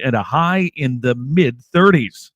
and a high in the mid-30s.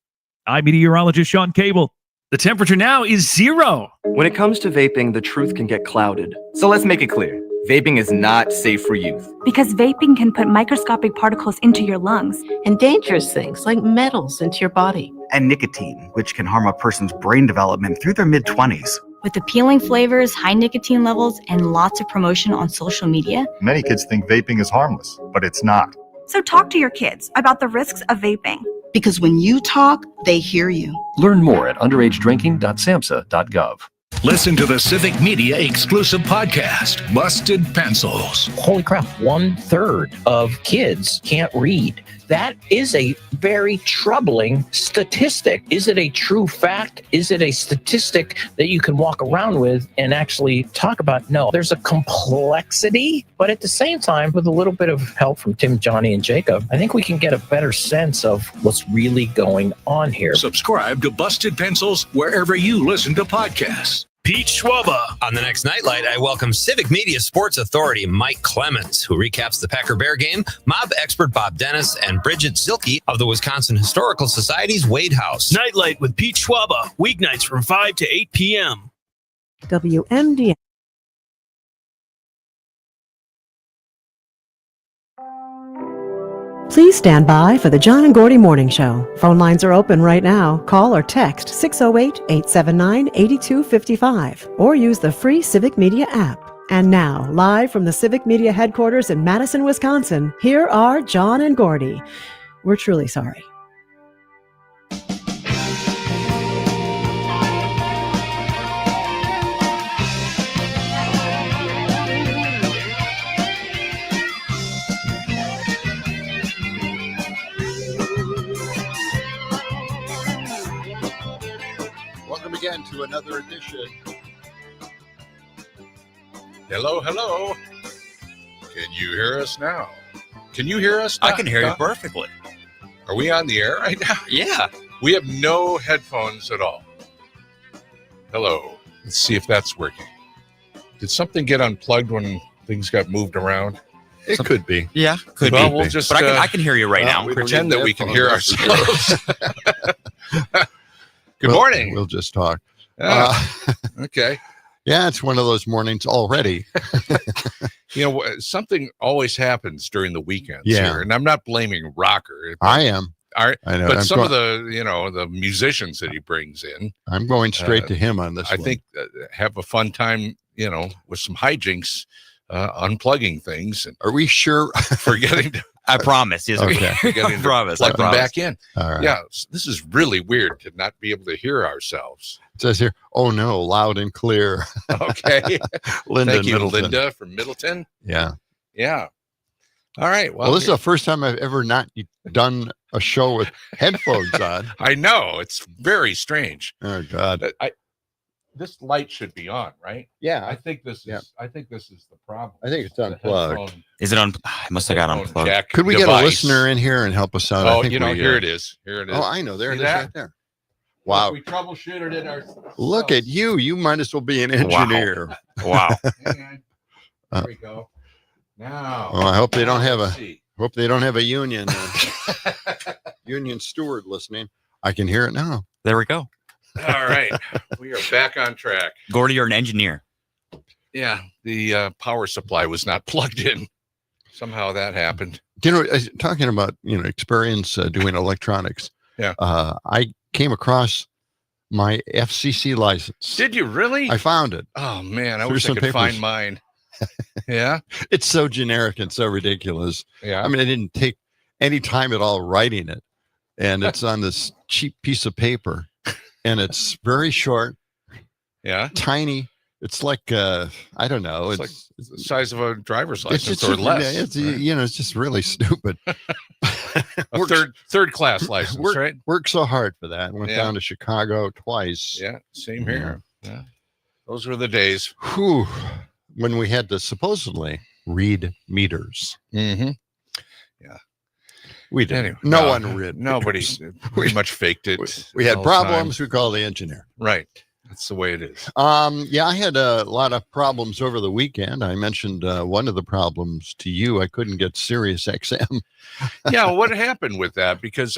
I'm meteorologist Sean Cable. The temperature now is 0. When it comes to vaping, the truth can get clouded. So let's make it clear. Vaping is not safe for youth. Because vaping can put microscopic particles into your lungs. And dangerous things like metals into your body. And nicotine, which can harm a person's brain development through their mid-20s. With appealing flavors, high nicotine levels, and lots of promotion on social media. Many kids think vaping is harmless, but it's not. So talk to your kids about the risks of vaping. Because when you talk, they hear you. Learn more at underagedrinking.samhsa.gov. Listen to the Civic Media exclusive podcast, Busted Pencils. Holy crap, 1/3 of kids can't read. That is a very troubling statistic. Is it a true fact? Is it a statistic that you can walk around with and actually talk about? No, there's a complexity, but at the same time, with a little bit of help from Tim, Johnny, and Jacob, I think we can get a better sense of what's really going on here. Subscribe to Busted Pencils wherever you listen to podcasts. Pete Schwaba. On the next Nightlight, I welcome Civic Media Sports Authority Mike Clemens, who recaps the Packer Bear game, mob expert Bob Dennis, and Bridget Zilke of the Wisconsin Historical Society's Wade House. Nightlight with Pete Schwaba, weeknights from 5 to 8 p.m. WMDX. Please stand by for the John and Gordy Morning Show. Phone lines are open right now. Call or text 608-879-8255 or use the free Civic Media app. And now, live from the Civic Media headquarters in Madison, Wisconsin, here are John and Gordy. We're truly sorry. Again to another edition. Hello. Can you hear us now? Can you hear us now? I can hear you perfectly. Are we on the air right now? Yeah. We have no headphones at all. Hello. Let's see if that's working. Did something get unplugged when things got moved around? It could be. Yeah, could be. We'll just, but I can hear you right now. Pretend that we can hear ourselves. Good morning. We'll just talk. Okay. Yeah, it's one of those mornings already. Something always happens during the weekends here, and I'm not blaming Rocker. I am. I know. But some of the musicians that he brings in. I'm going straight to him on this I think have a fun time, with some hijinks, unplugging things. And are we sure? Forgetting to... I promise. Yes, okay. I promise. Plug them back in. All right. Yeah, this is really weird to not be able to hear ourselves. It says here, oh no, loud and clear. Okay. Linda, thank you, Middleton. Linda from Middleton. Yeah. All right. Well, this is the first time I've ever not done a show with headphones on. I know, it's very strange. Oh God. This light should be on, right? Yeah. I think this is the problem. I think it's unplugged. Is it on? I must have got unplugged. Could we get a listener in here and help us out? Oh, here it is. Here it is. Oh, I know. There it is right there. Wow. We troubleshooted it ourselves. Look at you. You might as well be an engineer. Wow. There we go. Now. Well, I hope they don't have a union union steward listening. I can hear it now. There we go. All right. We are back on track. Gordy, you're an engineer. Yeah. The power supply was not plugged in. Somehow that happened. Talking about, experience doing electronics. Yeah. I came across my FCC license. Did you really? I found it. Oh, man. I wish I could find mine. Yeah. It's so generic and so ridiculous. Yeah. I mean, I didn't take any time at all writing it. And it's on this cheap piece of paper. And it's very short. Yeah. Tiny. It's like, I don't know. It's like the size of a driver's license or less. It's just really stupid. Third class license, right? Worked so hard for that. Went down to Chicago twice. Yeah. Same here. Yeah. Those were the days. Whew. When we had to supposedly read meters. Mm-hmm. Yeah. We did. Anyway, no one read. Nobody pretty much faked it. We had problems. We called the engineer. Right. That's the way it is. Yeah, I had a lot of problems over the weekend. I mentioned one of the problems to you. I couldn't get Sirius XM. Yeah, what happened with that? Because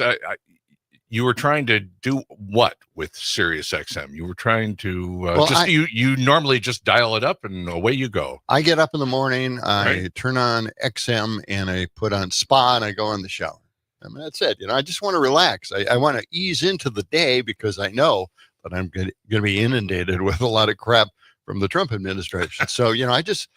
you were trying to do what with Sirius XM? You were trying to you normally just dial it up and away you go. I get up in the morning, I turn on XM, and I put on Spa, and I go in the shower. I mean, that's it. I just want to relax. I want to ease into the day because I know that I'm going to be inundated with a lot of crap from the Trump administration. So, I just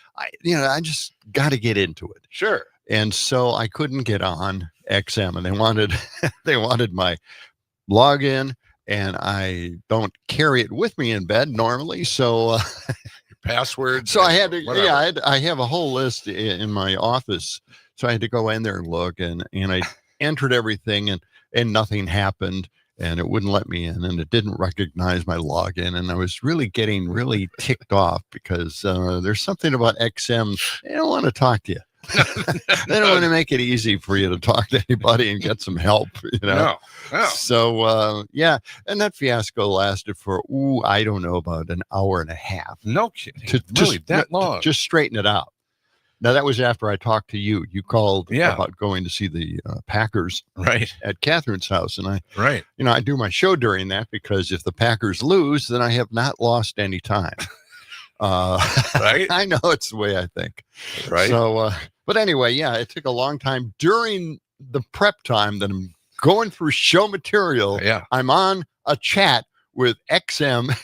got to get into it. Sure. And so I couldn't get on XM, and they wanted my login, and I don't carry it with me in bed normally. So your password. So I had to, I have a whole list in my office. So I had to go in there and look, and I entered everything, and nothing happened, and it wouldn't let me in, and it didn't recognize my login. And I was getting really ticked off because there's something about XM. They don't want to talk to you. They don't want to make it easy for you to talk to anybody and get some help, No. So, and that fiasco lasted for, I don't know, about an hour and a half. No kidding. Really, that long? Just straighten it out. Now, that was after I talked to you. You called about going to see the Packers at Catherine's house. And I do my show during that because if the Packers lose, then I have not lost any time. I know it's the way I think. Right. So, but anyway, it took a long time during the prep time that I'm going through show material. Yeah. I'm on a chat with XM.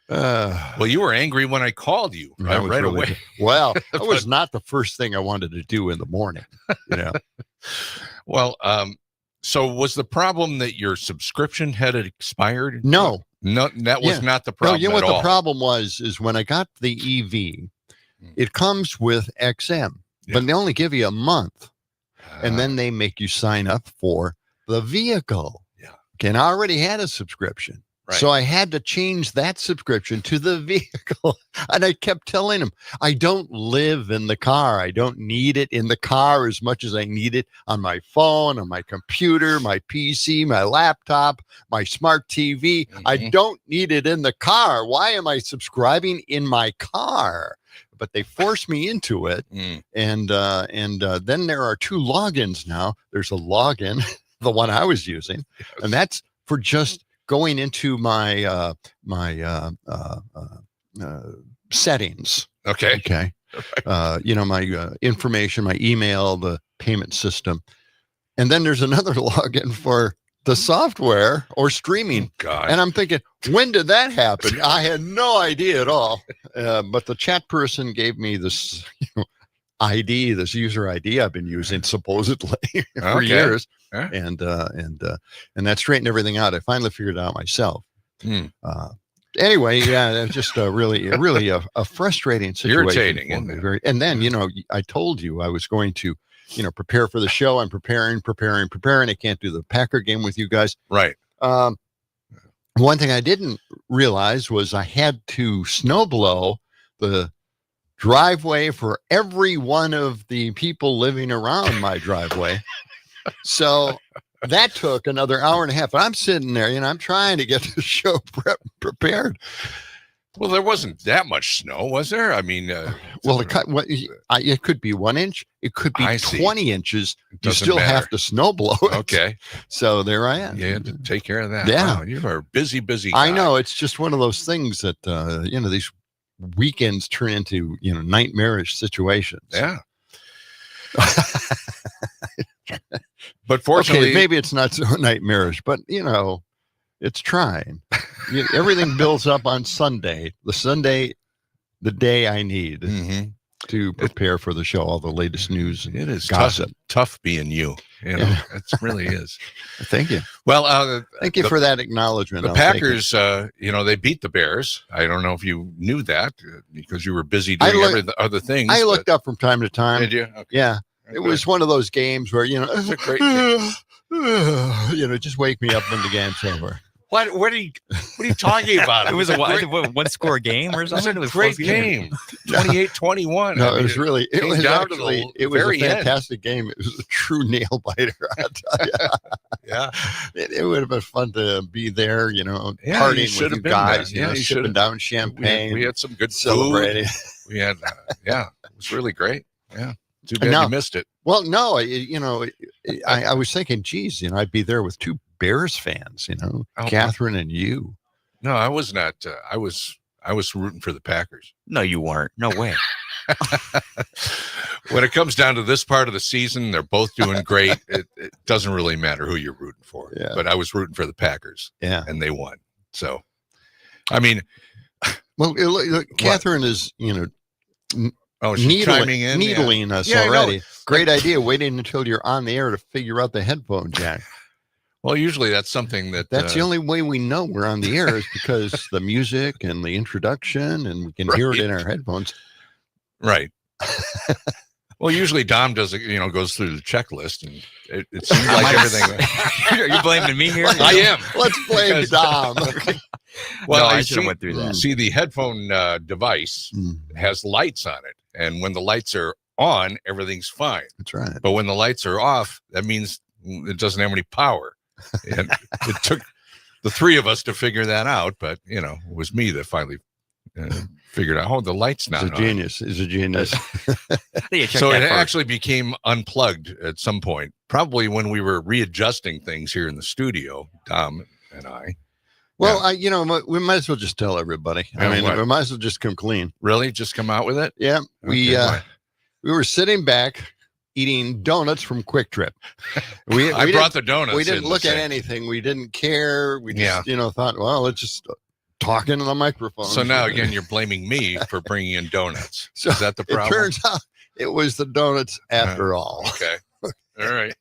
Well, you were angry when I called you right away. Well, that was not the first thing I wanted to do in the morning. Well, so was the problem that your subscription had expired? No, that was not the problem. No, you know at what all. the problem was is when I got the EV, it comes with XM, but they only give you a month, and then they make you sign up for the vehicle. Yeah, and I already had a subscription. So I had to change that subscription to the vehicle. And I kept telling him, I don't live in the car. I don't need it in the car as much as I need it on my phone, on my computer, my PC, my laptop, my smart TV. I don't need it in the car. Why am I subscribing in my car? But they forced me into it. And then there are two logins now. There's a login, the one I was using, and that's for just going into my settings. Okay. My information, my email, the payment system. And then there's another login for the software or streaming. God. And I'm thinking, when did that happen? I had no idea at all. But the chat person gave me this ID, this user ID I've been using supposedly for years. And that straightened everything out. I finally figured it out myself. Anyway, it's just really a frustrating situation. Irritating. And then, I told you I was going to, prepare for the show. I'm preparing. I can't do the Packer game with you guys. Right. One thing I didn't realize was I had to snow blow the driveway for every one of the people living around my driveway. So that took another hour and a half. I'm sitting there, I'm trying to get the show prepared. Well, there wasn't that much snow, was there? I mean, it could be 1 inch. It could be 20 inches. You still have to snow blow it. Okay. So there I am. You had to take care of that. Yeah. Wow, you are a busy guy. I know. It's just one of those things that, these weekends turn into, nightmarish situations. Yeah. But fortunately, maybe it's not so nightmarish, but it's trying. Everything builds up on Sunday. The day I need to prepare for the show, all the latest news. It is gossip. Tough being you. It really is. Thank you. Well, thank you for that acknowledgement. The Packers, they beat the Bears. I don't know if you knew that because you were busy doing other things. I looked up from time to time. Did you? Okay. Yeah. It was one of those games where, it's a great game. just wake me up when the game's over. What are you talking about? It was a one-score game or something. It was a great game. 28-21. No, it was really, it was a end. fantastic game. It was a true nail biter. I'll tell you. Yeah. It would have been fun to be there, partying with you guys, sipping down champagne. We had some good celebrating. Food. We had, it was really great. Yeah. Too bad you missed it. Well, no, I was thinking, geez, I'd be there with two Bears fans, Catherine and you. No, I was not. I was rooting for the Packers. No, you weren't. No way. When it comes down to this part of the season, they're both doing great. It doesn't really matter who you're rooting for. Yeah. But I was rooting for the Packers. Yeah. And they won. So, I mean. Well, look, Catherine is, she's chiming in. Needling us already. Great idea. Waiting until you're on the air to figure out the headphone jack. Well, usually that's something that's the only way we know we're on the air is because the music and the introduction, and we can hear it in our headphones. Right. Well, usually Dom does it, goes through the checklist, and it seems like everything. Are you blaming me here? I am. Let's blame Dom. Well, I should have went through that. See, the headphone device has lights on it, and when the lights are on, everything's fine. That's right. But when the lights are off, that means it doesn't have any power. And it took the three of us to figure that out, but it was me that finally figured out. Oh, the light's not on. He's a genius. So it actually became unplugged at some point, probably when we were readjusting things here in the studio, Dom and I. Well, we might as well just tell everybody. We might as well just come clean. Really, just come out with it? Yeah, we were sitting back eating donuts from Quick Trip. I brought the donuts. We didn't look at anything. We didn't care. We just, thought, well, let's just talk into the microphone. So now, again, you're blaming me for bringing in donuts. So is that the problem? It turns out it was the donuts after all. Okay. All right.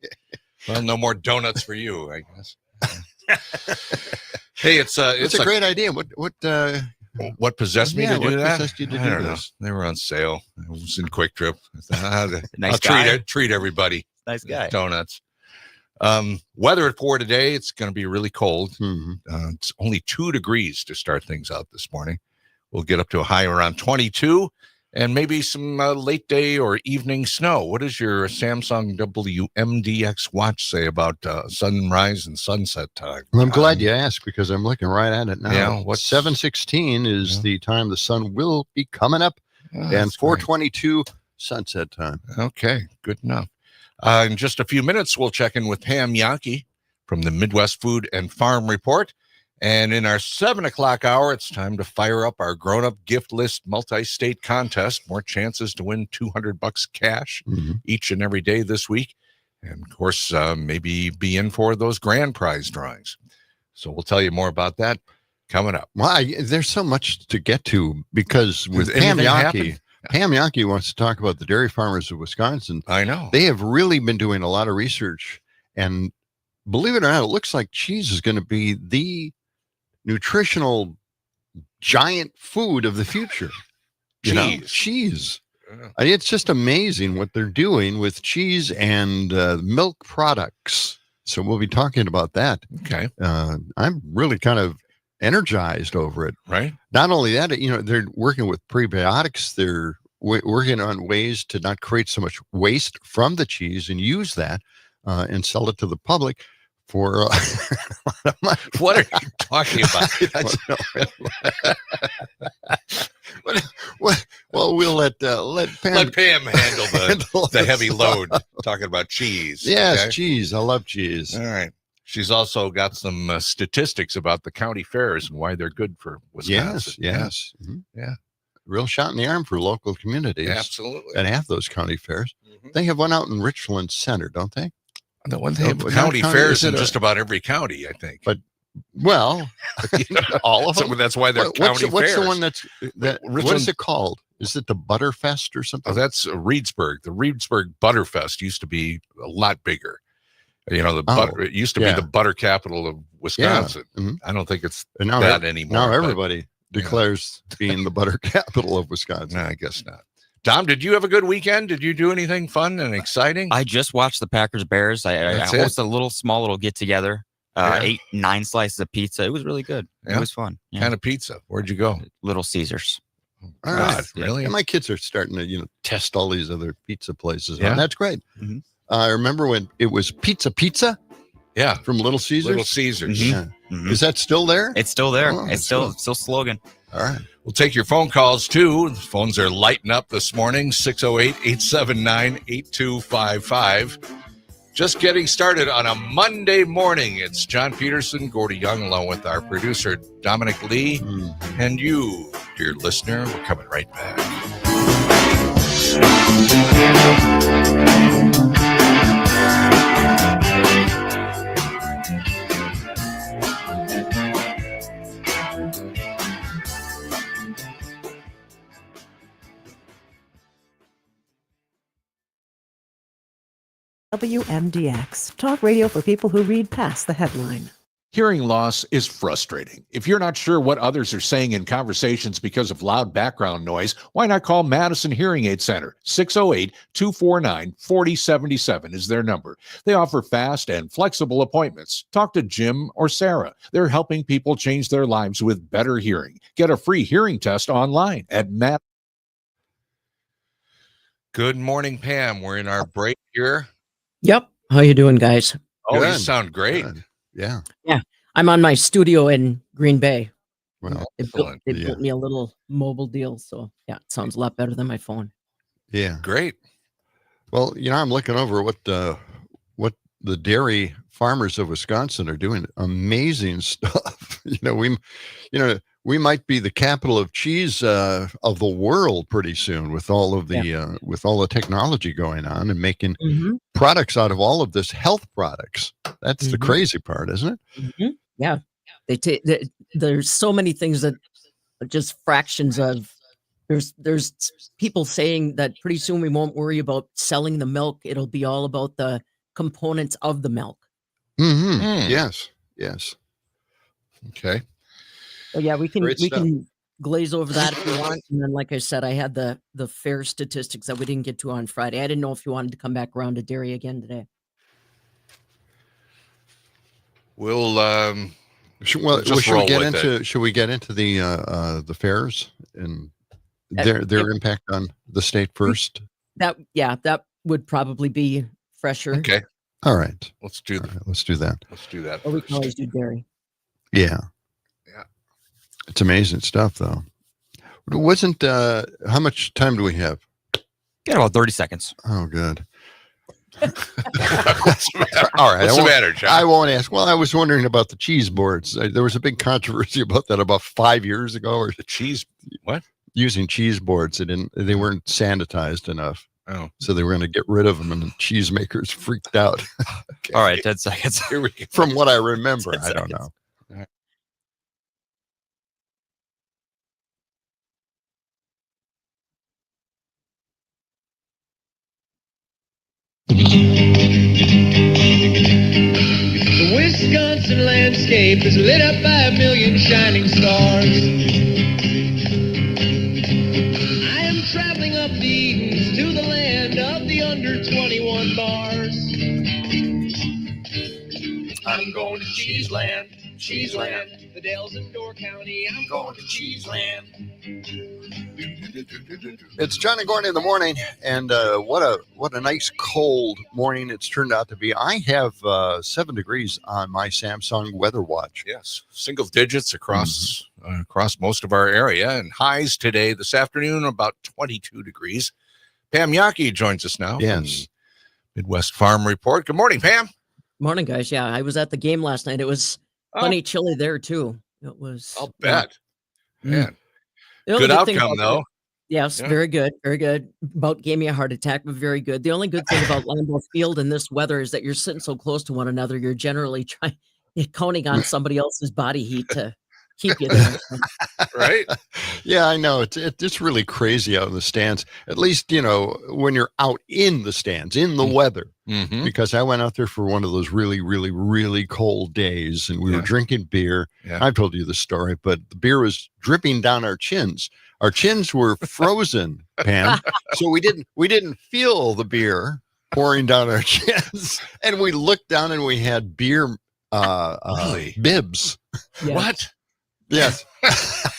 Well, no more donuts for you, I guess. Hey, it's a great idea. What possessed me to do that? Possessed you to I do don't know. this? They were on sale. It was in Quick Trip. Nice I'll guy. treat everybody. Nice guy. Donuts. Weather for today, it's going to be really cold. Mm-hmm. It's only 2 degrees to start things out this morning. We'll get up to a high around 22 and maybe some late day or evening snow. What does your Samsung WMDX watch say about sunrise and sunset time? Well, I'm glad you asked because I'm looking right at it now. Yeah, 7:16 is the time the sun will be coming up, and 4:22 sunset time. Okay, good enough. In just a few minutes, we'll check in with Pam Yankee from the Midwest Food and Farm Report. And in our 7 o'clock hour, it's time to fire up our grown-up gift list multi-state contest. More chances to win $200 cash each and every day this week. And, of course, maybe be in for those grand prize drawings. So we'll tell you more about that coming up. Well, there's so much to get to because with Pam Yankee, Pam Yankee wants to talk about the dairy farmers of Wisconsin. I know. They have really been doing a lot of research. And believe it or not, it looks like cheese is going to be the nutritional giant food of the future. Cheese. It's just amazing what they're doing with cheese and milk products. So we'll be talking about that. Okay. I'm really kind of energized over it. Right. Not only that, they're working with prebiotics. They're working on ways to not create so much waste from the cheese and use that and sell it to the public for a lot of money. What are you talking about? Well, we'll let Pam handle the heavy load. Talking about cheese. Yes, okay? Cheese. I love cheese. All right. She's also got some statistics about the county fairs and why they're good for Wisconsin. Yes. Mm-hmm. Yeah. Real shot in the arm for local communities. Absolutely. That have those county fairs. Mm-hmm. They have one out in Richland Center, don't they? The one thing county fairs in just about every county, I think. But all of them. So that's why they're county fairs. What's the one what is it called? Is it the Butterfest or something? Oh, that's Reedsburg. The Reedsburg Butterfest used to be a lot bigger. It used to be the butter capital of Wisconsin. Yeah. Mm-hmm. I don't think it's that anymore. Now everybody declares being the butter capital of Wisconsin. No, I guess not. Dom, did you have a good weekend? Did you do anything fun and exciting? I just watched the Packers Bears. I hosted a small little get together. 8, 9 slices of pizza. It was really good. Yeah. It was fun. Yeah. Kind of pizza. Where'd you go? Little Caesars. All right. Really? And my kids are starting to, test all these other pizza places. Yeah. And that's great. Mhm. I remember when it was Pizza. Yeah. From Little Caesars. Little Caesars. Yeah. Mhm. Is that still there? It's still there. Oh, It's still slogan. All right. We'll take your phone calls too. The phones are lighting up this morning. 608-879-8255. Just getting started on a Monday morning. It's John Peterson, Gordy Young, along with our producer, Dominic Lee. And you, dear listener, we're coming right back. WMDX, talk radio for people who read past the headline. Hearing loss is frustrating. If you're not sure what others are saying in conversations because of loud background noise, why not call Madison Hearing Aid Center? 608-249-4077 is their number. They offer fast and flexible appointments. Talk to Jim or Sarah. They're helping people change their lives with better hearing. Get a free hearing test online at Good morning, Pam. We're in our break here. Yep. How you doing, guys? Oh, Good. you sound great. Good. Yeah. Yeah. I'm on my studio in Green Bay. Well, They built me a little mobile deal. So yeah, it sounds a lot better than my phone. Yeah. Great. Well, I'm looking over what the dairy farmers of Wisconsin are doing. Amazing stuff. We might be the capital of cheese of the world pretty soon with all of the with all the technology going on and making products out of all of this, health products. That's the crazy part, isn't it? Yeah. There's so many things that are just fractions of. There's people saying that pretty soon we won't worry about selling the milk. It'll be all about the components of the milk. Yes. Okay. So yeah, we Great stuff. can glaze over that if you want. And then, like I said, I had the fair statistics that we didn't get to on Friday. I didn't know if you wanted to come back around to dairy again today. We'll should just we roll get with into it. should we get into the fairs and their impact on the state first? That would probably be fresher. Okay. All right. Let's do that. Let's do that. Let's do that. Or we can always do dairy. Yeah. It's amazing stuff, though. It wasn't. How much time do we have? Got about 30 seconds. Oh, good. What's the matter? All right. What's the matter, John? I won't ask. Well, I was wondering about the cheese boards. There was a big controversy about that about 5 years ago. Or the cheese what? Using cheese boards. They weren't sanitized enough. Oh. So they were going to get rid of them, and the cheesemakers freaked out. Okay. All right, 10 seconds. Here we go. From what I remember, I don't know. The Wisconsin landscape is lit up by a million shining stars. I am traveling up the Edens to the land of the under 21 bars. I'm going to Cheeseland, Cheeseland, the Dells in Door County. I'm going to Cheeseland. It's John and Gordy in the morning, and what a nice cold morning it's turned out to be. I have 7 degrees on my Samsung weather watch. Yes, single digits across most of our area, and highs today this afternoon about 22 degrees. Pam Yaki joins us now. Yes, from Midwest Farm Report. Good morning, Pam. Morning, guys. Yeah, I was at the game last night. It was plenty chilly there too. It was. I'll bet. Man, The only good thing outcome about though. Yes, Yeah. very good. Very good. About gave me a heart attack, but very good. The only good thing about Lambeau Field in this weather is that you're sitting so close to one another. You're generally counting on somebody else's body heat to keep you there. Right? Yeah, I know. It's really crazy out in the stands. At least, when you're out in the stands, in the weather. Mm-hmm. Because I went out there for one of those really, really, really cold days, and we were drinking beer. Yeah. I've told you the story, but the beer was dripping down our chins. Our chins were frozen, Pam. So we didn't feel the beer pouring down our chins. And we looked down and we had beer bibs. Yes. What? Yes.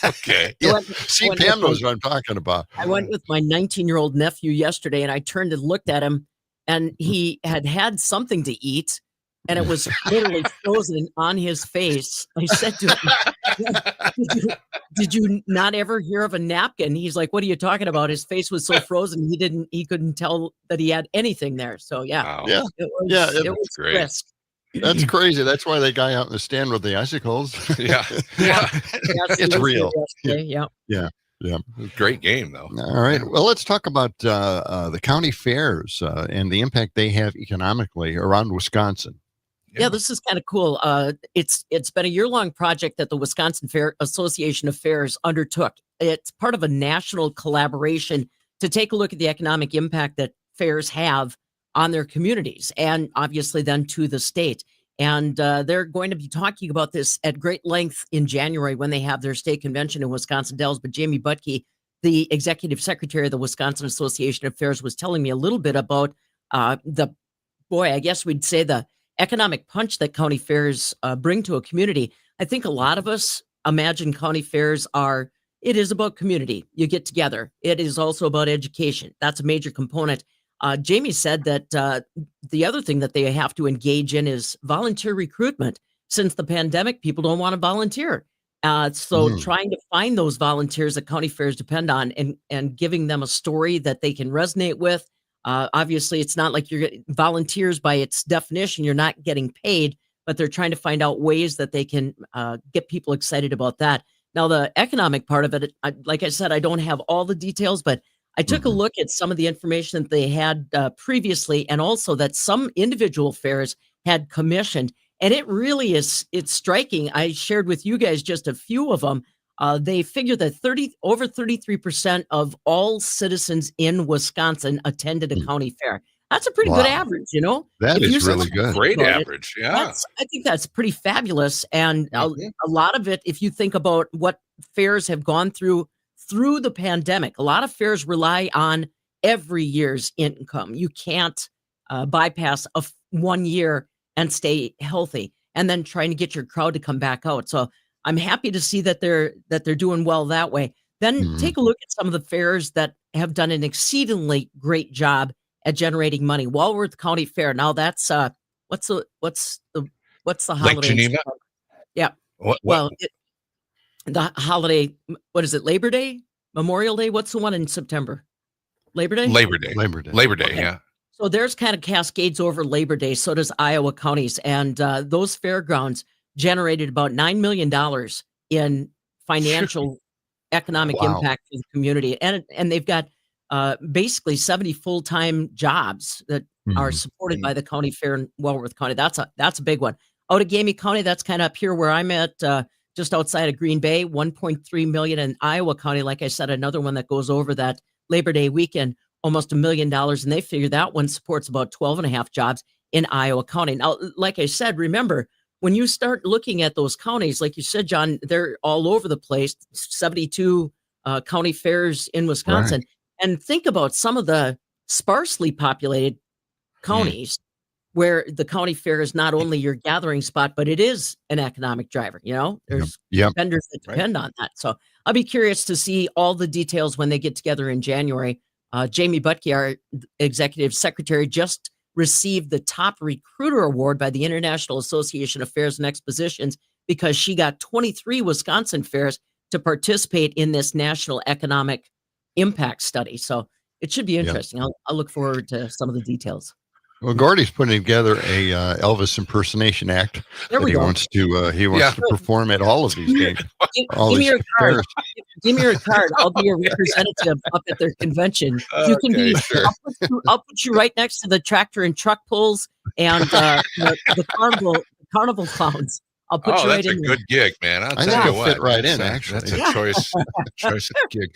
Okay. Yeah. See, Pam knows what I'm talking about. I went with my 19-year-old nephew yesterday, and I turned and looked at him, and he had something to eat, and it was literally frozen on his face. I said to him, did you not ever hear of a napkin? He's like, what are you talking about? His face was so frozen, he couldn't tell that he had anything there. So yeah. Wow. Yeah. It was great. crisp. That's crazy. That's why they guy out in the stand with the icicles. Yeah. It's real. Yeah. Yeah. Great game, though. All right. Well, let's talk about the county fairs and the impact they have economically around Wisconsin. Yeah, this is kind of cool. It's been a year-long project that the Wisconsin Fair Association of Fairs undertook. It's part of a national collaboration to take a look at the economic impact that fairs have on their communities and obviously then to the state. And they're going to be talking about this at great length in January when they have their state convention in Wisconsin Dells. But Jamie Butke, the executive secretary of the Wisconsin Association of Fairs, was telling me a little bit about the economic punch that county fairs bring to a community. I think a lot of us imagine county fairs it is about community. You get together. It is also about education. That's a major component. Jamie said that the other thing that they have to engage in is volunteer recruitment. Since the pandemic, people don't want to volunteer. So trying to find those volunteers that county fairs depend on and giving them a story that they can resonate with. Obviously, it's not like you're volunteers by its definition. You're not getting paid, but they're trying to find out ways that they can get people excited about that. Now, the economic part of it, like I said, I don't have all the details, but I took a look at some of the information that they had previously, and also that some individual fairs had commissioned. And it really it's striking. I shared with you guys just a few of them. They figure that over 33% of all citizens in Wisconsin attended a county fair. That's a pretty good average, you know? That is really good. Great average, yeah. I think that's pretty fabulous. And a lot of it, if you think about what fairs have gone through the pandemic, a lot of fairs rely on every year's income. You can't bypass 1 year and stay healthy, and then trying to get your crowd to come back out. So I'm happy to see that they're doing well that way. Then take a look at some of the fairs that have done an exceedingly great job at generating money. Walworth County Fair. Now that's what's the holiday? Lake Geneva? Yeah. Well, the holiday, what is it? Labor Day? Memorial Day? What's the one in September? Labor Day? Labor Day, okay. Yeah. So there's kind of cascades over Labor Day. So does Iowa counties. And those fairgrounds generated about $9 million in financial economic impact to the community. And they've got basically 70 full-time jobs that are supported by the county fair in Walworth County. That's a big one. Outagamie County, that's kind of up here where I'm at, just outside of Green Bay, 1.3 million. In Iowa County, like I said, another one that goes over that Labor Day weekend, almost $1 million. And they figure that one supports about 12 and a half jobs in Iowa County. Now, like I said, remember, when you start looking at those counties, like you said, John, they're all over the place, 72 county fairs in Wisconsin. Right. And think about some of the sparsely populated counties where the county fair is not only your gathering spot, but it is an economic driver. You know, there's vendors that depend on that. So I'll be curious to see all the details when they get together in January. Jamie Butke, our executive secretary, just received the top recruiter award by the International Association of Fairs and Expositions because she got 23 Wisconsin fairs to participate in this national economic impact study. So it should be interesting. I'll look forward to some of the details. Well, Gordy's putting together a Elvis impersonation act that he wants to perform at all of these games. Give me your card. Give me your card. I'll be a representative up at their convention. You can be. Sure. I'll put you right next to the tractor and truck pulls and the carnival clowns. I'll put you right in. That's a good gig, man. I'll tell you what. Fit right in, actually. That's a choice gig.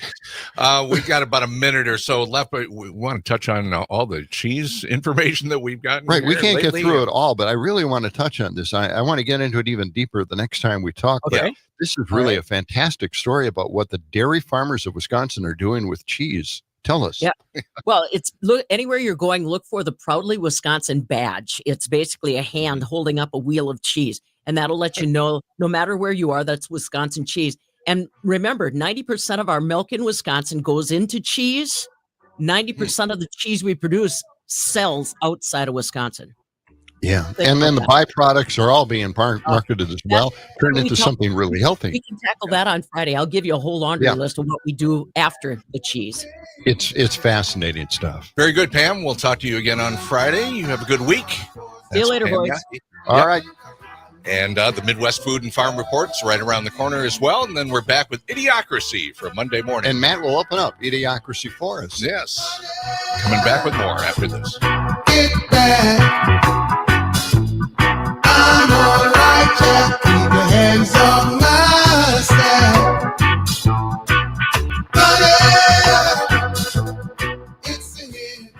We've got about a minute or so left, but we want to touch on all the cheese information that we've gotten. Right, we can't get through it all, but I really want to touch on this. I want to get into it even deeper the next time we talk. Okay. But this is really a fantastic story about what the dairy farmers of Wisconsin are doing with cheese. Tell us. Yeah. Well, anywhere you're going, look for the Proudly Wisconsin badge. It's basically a hand holding up a wheel of cheese. and that'll let you know, no matter where you are, that's Wisconsin cheese. And remember, 90% of our milk in Wisconsin goes into cheese. 90% of the cheese we produce sells outside of Wisconsin. Yeah. And then the byproducts are all being marketed as well, turned into something really healthy. We can tackle that on Friday. I'll give you a whole laundry list of what we do after the cheese. It's fascinating stuff. Very good, Pam. We'll talk to you again on Friday. You have a good week. See you later, boys. All right. And the Midwest Food and Farm Report's right around the corner as well. And then we're back with Idiocracy for Monday morning. And Matt will open up Idiocracy for us. Yes. Coming back with more after this. Get back. I'm all right, Jack. Keep your hands off my stack. It's in here.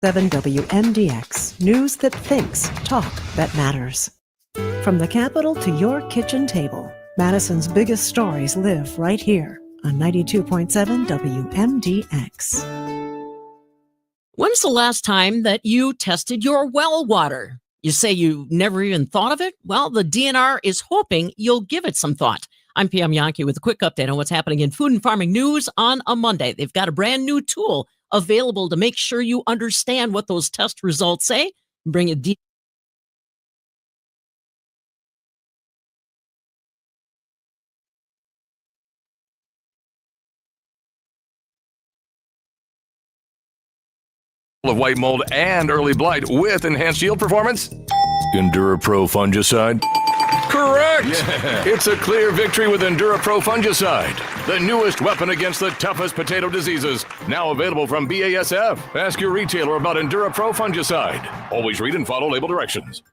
7 WMDX, news that thinks, talk that matters. From the Capitol to your kitchen table, Madison's biggest stories live right here on 92.7 WMDX. When's the last time that you tested your well water? You say you never even thought of it? Well, the DNR is hoping you'll give it some thought. I'm PM Yankee with a quick update on what's happening in food and farming news on a Monday. They've got a brand new tool available to make sure you understand what those test results say. Bring it deep. Of white mold and early blight with enhanced yield performance? EnduraPro fungicide? Correct! Yeah. It's a clear victory with EnduraPro fungicide, the newest weapon against the toughest potato diseases. Now available from BASF. Ask your retailer about EnduraPro fungicide. Always read and follow label directions.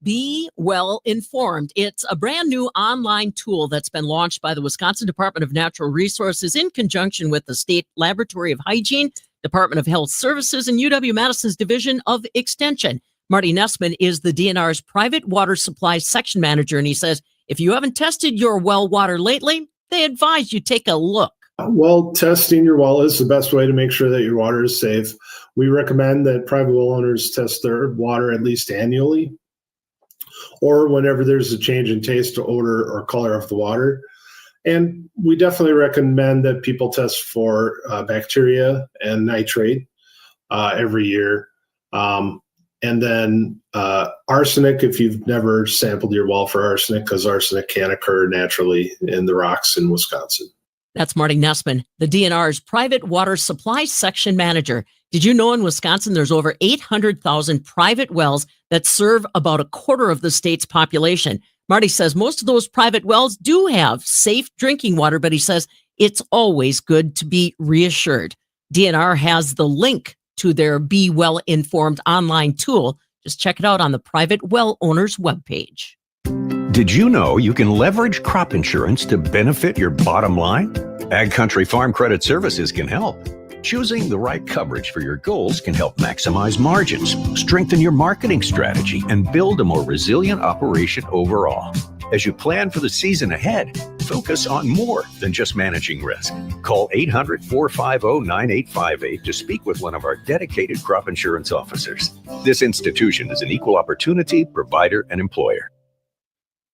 Be well informed. It's a brand new online tool that's been launched by the Wisconsin Department of Natural Resources in conjunction with the State Laboratory of Hygiene, Department of Health Services, and UW-Madison's Division of Extension. Marty Nessman is the DNR's private water supply section manager, and he says, if you haven't tested your well water lately, they advise you take a look. Well, testing your well is the best way to make sure that your water is safe. We recommend that private well owners test their water at least annually, or whenever there's a change in taste, odor, or color of the water. And we definitely recommend that people test for bacteria and nitrate every year. And then arsenic, if you've never sampled your well for arsenic, because arsenic can occur naturally in the rocks in Wisconsin. That's Marty Nessman, the DNR's private water supply section manager. Did you know in Wisconsin there's over 800,000 private wells that serve about a quarter of the state's population? Marty says most of those private wells do have safe drinking water, but he says it's always good to be reassured. DNR has the link to their Be Well Informed online tool. Just check it out on the private well owner's webpage. Did you know you can leverage crop insurance to benefit your bottom line? Ag Country Farm Credit Services can help. Choosing the right coverage for your goals can help maximize margins, strengthen your marketing strategy, and build a more resilient operation overall. As you plan for the season ahead, focus on more than just managing risk. Call 800-450-9858 to speak with one of our dedicated crop insurance officers. This institution is an equal opportunity provider and employer.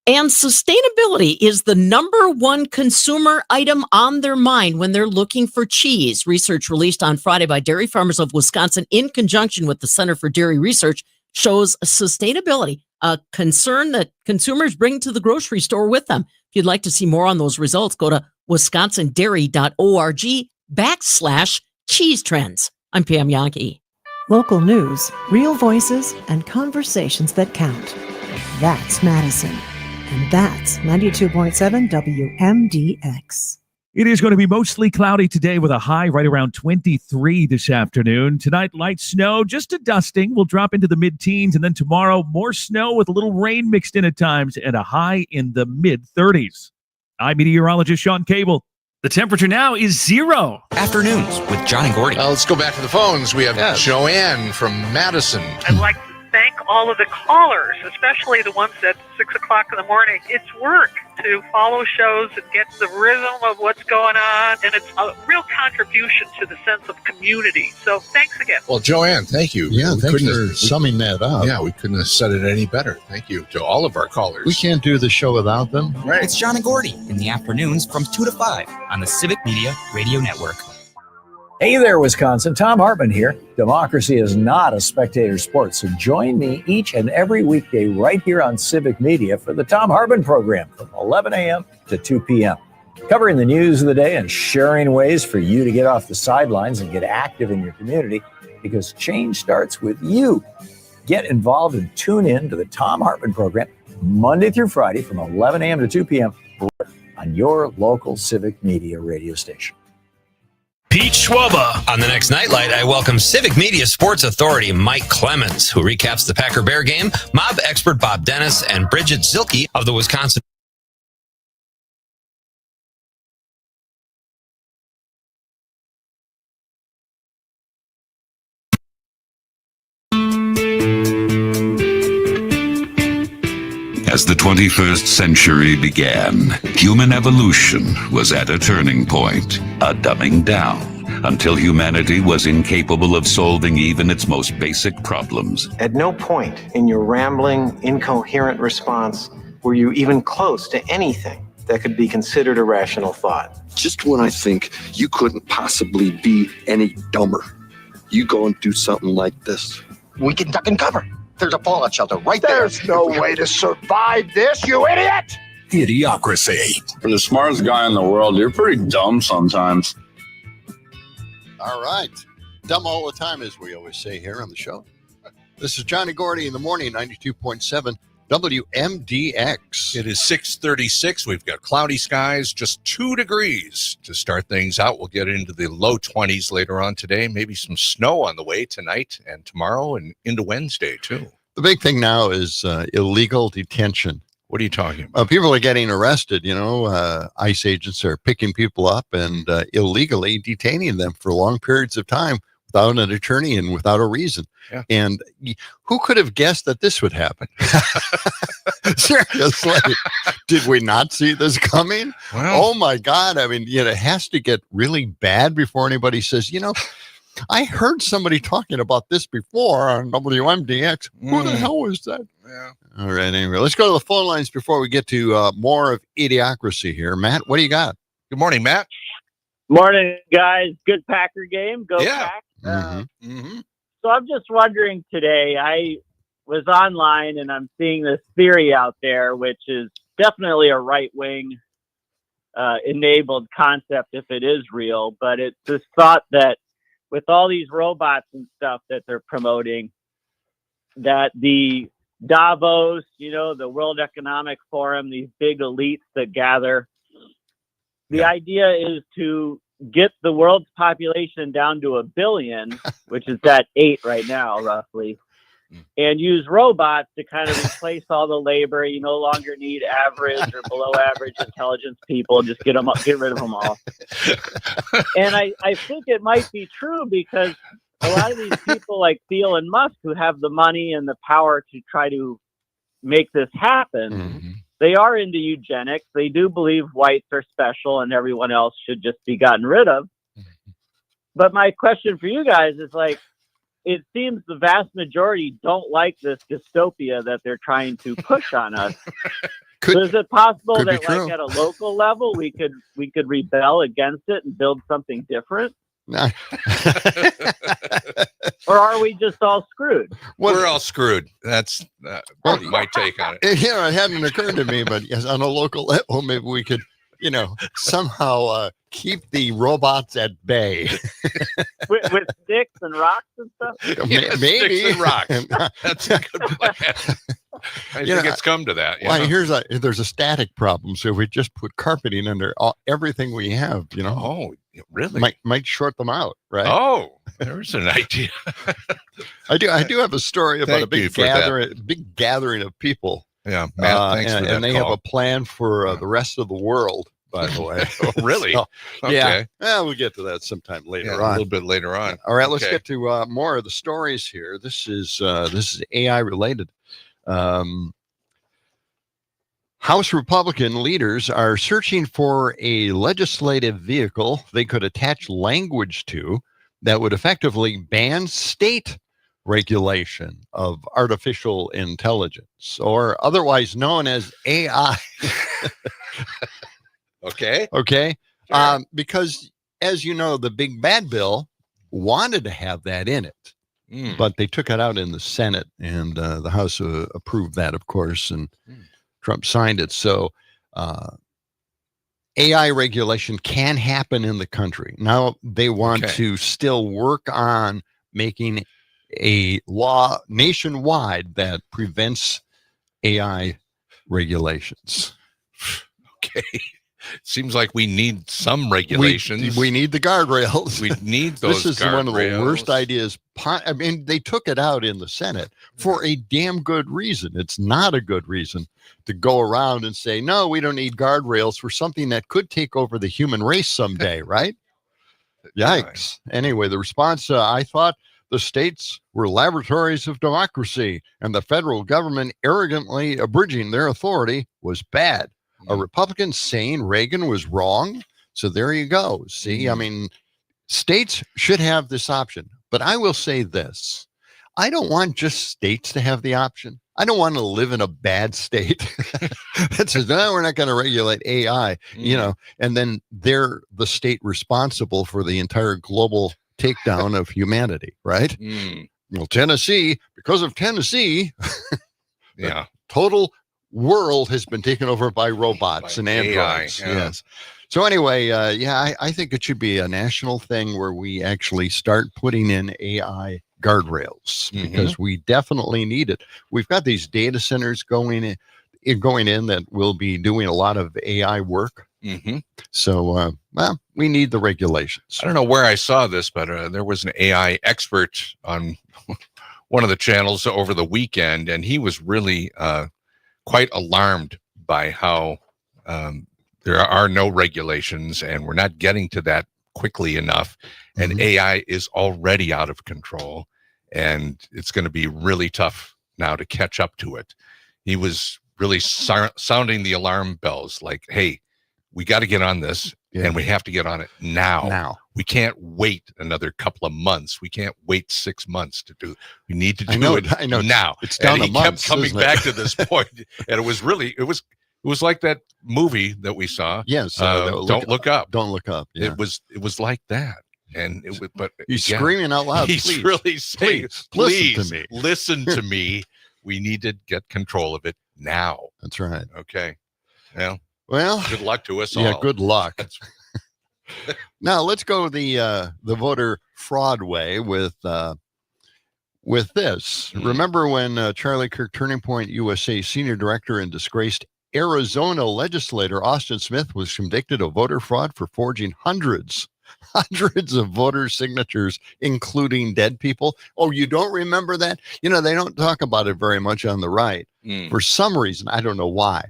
And sustainability is the number one consumer item on their mind when they're looking for cheese. Research released on Friday by Dairy Farmers of Wisconsin in conjunction with the Center for Dairy Research shows sustainability, a concern that consumers bring to the grocery store with them. If you'd like to see more on those results, go to wisconsindairy.org/cheese trends. I'm Pam Yankee. Local news, real voices, and conversations that count. That's Madison. And that's 92.7 WMDX. It is going to be mostly cloudy today with a high right around 23 this afternoon. Tonight, light snow, just a dusting. Will drop into the mid-teens. And then tomorrow, more snow with a little rain mixed in at times and a high in the mid-30s. I'm meteorologist Sean Cable. The temperature now is 0. Afternoons with John and Gordy. Let's go back to the phones. We have Joanne from Madison. I'd like thank all of the callers, especially the ones at 6 o'clock in the morning. It's work to follow shows and get the rhythm of what's going on, and it's a real contribution to the sense of community. So thanks again. Well, Joanne, thank you. Yeah, thanks for summing that up. Yeah, we couldn't have said it any better. Thank you to all of our callers. We can't do the show without them. Right. It's John and Gordy in the afternoons from 2 to 5 on the Civic Media Radio Network. Hey there, Wisconsin. Tom Hartman here. Democracy is not a spectator sport, so join me each and every weekday right here on Civic Media for the Tom Hartman program from 11 a.m. to 2 p.m. Covering the news of the day and sharing ways for you to get off the sidelines and get active in your community, because change starts with you. Get involved and tune in to the Tom Hartman program Monday through Friday from 11 a.m. to 2 p.m. on your local Civic Media radio station. Pete Schwaba. On the next Nightlight, I welcome Civic Media Sports Authority Mike Clemens, who recaps the Packer Bear game, mob expert Bob Dennis, and Bridget Zilke of the Wisconsin. As the 21st century began, human evolution was at a turning point, a dumbing down, until humanity was incapable of solving even its most basic problems. At no point in your rambling, incoherent response were you even close to anything that could be considered a rational thought. Just when I think you couldn't possibly be any dumber, you go and do something like this. We can duck and cover. There's a fallout shelter right there. There's no way to survive this, you idiot! Idiocracy. For the smartest guy in the world, you're pretty dumb sometimes. All right. Dumb all the time, as we always say here on the show. This is John and Gordy in the morning, 92.7 WMDX. It is 6:36. We've got cloudy skies, just 2 degrees to start things out. We'll get into the low 20s later on today. Maybe some snow on the way tonight and tomorrow and into Wednesday, too. The big thing now is illegal detention. What are you talking about? People are getting arrested. ICE agents are picking people up and illegally detaining them for long periods of time without an attorney and without a reason. Yeah. And who could have guessed that this would happen? Seriously, did we not see this coming? Wow. Oh my God. I mean, it has to get really bad before anybody says, I heard somebody talking about this before on WMDX. Who the hell was that? Yeah. All right. Anyway, let's go to the phone lines before we get to more of Idiocracy here. Matt, what do you got? Good morning, Matt. Morning, guys. Good Packer game. Go Yeah. Pack. Mm-hmm. So I'm just wondering today, I was online and I'm seeing this theory out there, which is definitely a right-wing enabled concept if it is real, but it's this thought that with all these robots and stuff that they're promoting, that the Davos, the World Economic Forum, these big elites that gather, the idea is to get the world's population down to 1 billion, which is at 8 right now, roughly, and use robots to kind of replace all the labor. You no longer need average or below average intelligence people. Just get rid of them all. And I think it might be true because a lot of these people like Elon Musk, who have the money and the power to try to make this happen, they are into eugenics. They do believe whites are special and everyone else should just be gotten rid of. But my question for you guys is it seems the vast majority don't like this dystopia that they're trying to push on us. So is it possible that at a local level we could rebel against it and build something different? Or are we just all screwed? We're all screwed. That's my take on it. It hadn't occurred to me, but yes, on a local level, maybe we could, somehow keep the robots at bay. with sticks and rocks and stuff? Yeah, maybe. Sticks and rocks. That's a good plan. I think it's come to that. There's a static problem. So if we just put carpeting under everything we have, Oh, really? Might short them out, right? Oh, there's an idea. I do have a story about a big gathering of people. Yeah, Matt, thanks for that and they have a plan for the rest of the world by the way. Really? So, Okay. Yeah, we'll get to that sometime later Yeah, on. a little bit later on. All right, let's Okay. get to more of the stories here. This is AI related. House Republican leaders are searching for a legislative vehicle they could attach language to that would effectively ban state regulation of artificial intelligence, or otherwise known as AI. Okay. Okay. Sure. Because, as you know, the big bad bill wanted to have that in it, but they took it out in the Senate, and the House approved that, of course, and Trump signed it. So AI regulation can happen in the country. Now they want to still work on making a law nationwide that prevents AI regulations. Okay. Seems like we need some regulations. We need the guardrails. We need those. This is one of the worst ideas. I mean, they took it out in the Senate for a damn good reason. It's not a good reason to go around and say, no, we don't need guardrails for something that could take over the human race someday, right? Yikes. Anyway, the response, I thought the states were laboratories of democracy and the federal government arrogantly abridging their authority was bad. A Republican saying Reagan was wrong. So there you go. See, I mean, states should have this option. But I will say this. I don't want just states to have the option. I don't want to live in a bad state that says, no, we're not going to regulate AI, you know, and then they're the state responsible for the entire global takedown of humanity, right? Well, Tennessee, because of Tennessee, yeah, total world has been taken over by robots and androids. AI, yeah. Yes. So anyway, I think it should be a national thing where we actually start putting in AI guardrails because we definitely need it. We've got these data centers going in that will be doing a lot of AI work. So, well, we need the regulations. I don't know where I saw this, but there was an AI expert on one of the channels over the weekend, and he was really quite alarmed by how there are no regulations and we're not getting to that quickly enough. And AI is already out of control, and it's going to be really tough now to catch up to it. He was really sounding the alarm bells like, hey, we got to get on this and we have to get on it now. We can't wait another couple of months. We can't wait 6 months to do. We need to do it now. It's down and to he months, kept coming isn't back it? to this point, and it was really it was like that movie that we saw. Yes, Don't Look Up. Don't Look Up. Yeah. It was like that, and it was. But He's again, screaming out loud. He's please, really saying, please, "Please, listen to me. We need to get control of it now." That's right. Okay. Well, good luck to us all. Yeah, good luck. Now let's go the voter fraud way with this. Remember when Charlie Kirk, Turning Point USA senior director and disgraced Arizona legislator Austin Smith was convicted of voter fraud for forging hundreds of voter signatures, including dead people. Oh, you don't remember that? You know, they don't talk about it very much on the right for some reason. I don't know why.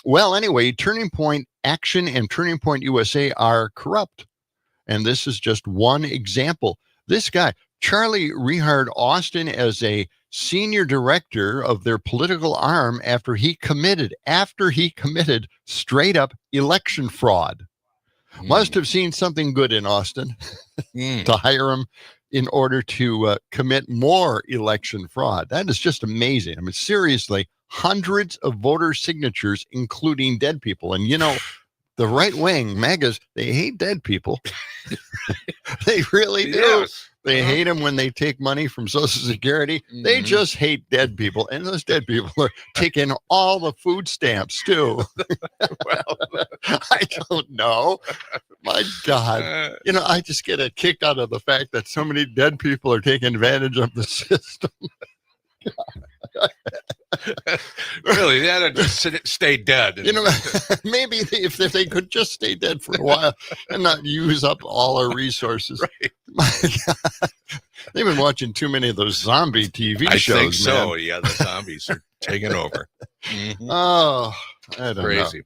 Well, anyway, Turning Point Action and Turning Point USA are corrupt. And this is just one example. This guy, Charlie rehired Austin as a senior director of their political arm after he committed straight up election fraud. Must have seen something good in Austin to hire him in order to commit more election fraud. That is just amazing. I mean, seriously, hundreds of voter signatures, including dead people. And, you know, the right wing, MAGAs, they hate dead people. They really do. Yes. They hate them when they take money from Social Security. They just hate dead people. And those dead people are taking all the food stamps, too. Well, I don't know. My God. You know, I just get a kick out of the fact that so many dead people are taking advantage of the system. Really, they had to just stay dead. You know, maybe if they could just stay dead for a while and not use up all our resources. Right. My God. They've been watching too many of those zombie TV shows. I think so. Man. Yeah, the zombies are taking over. Oh, I don't know. Crazy.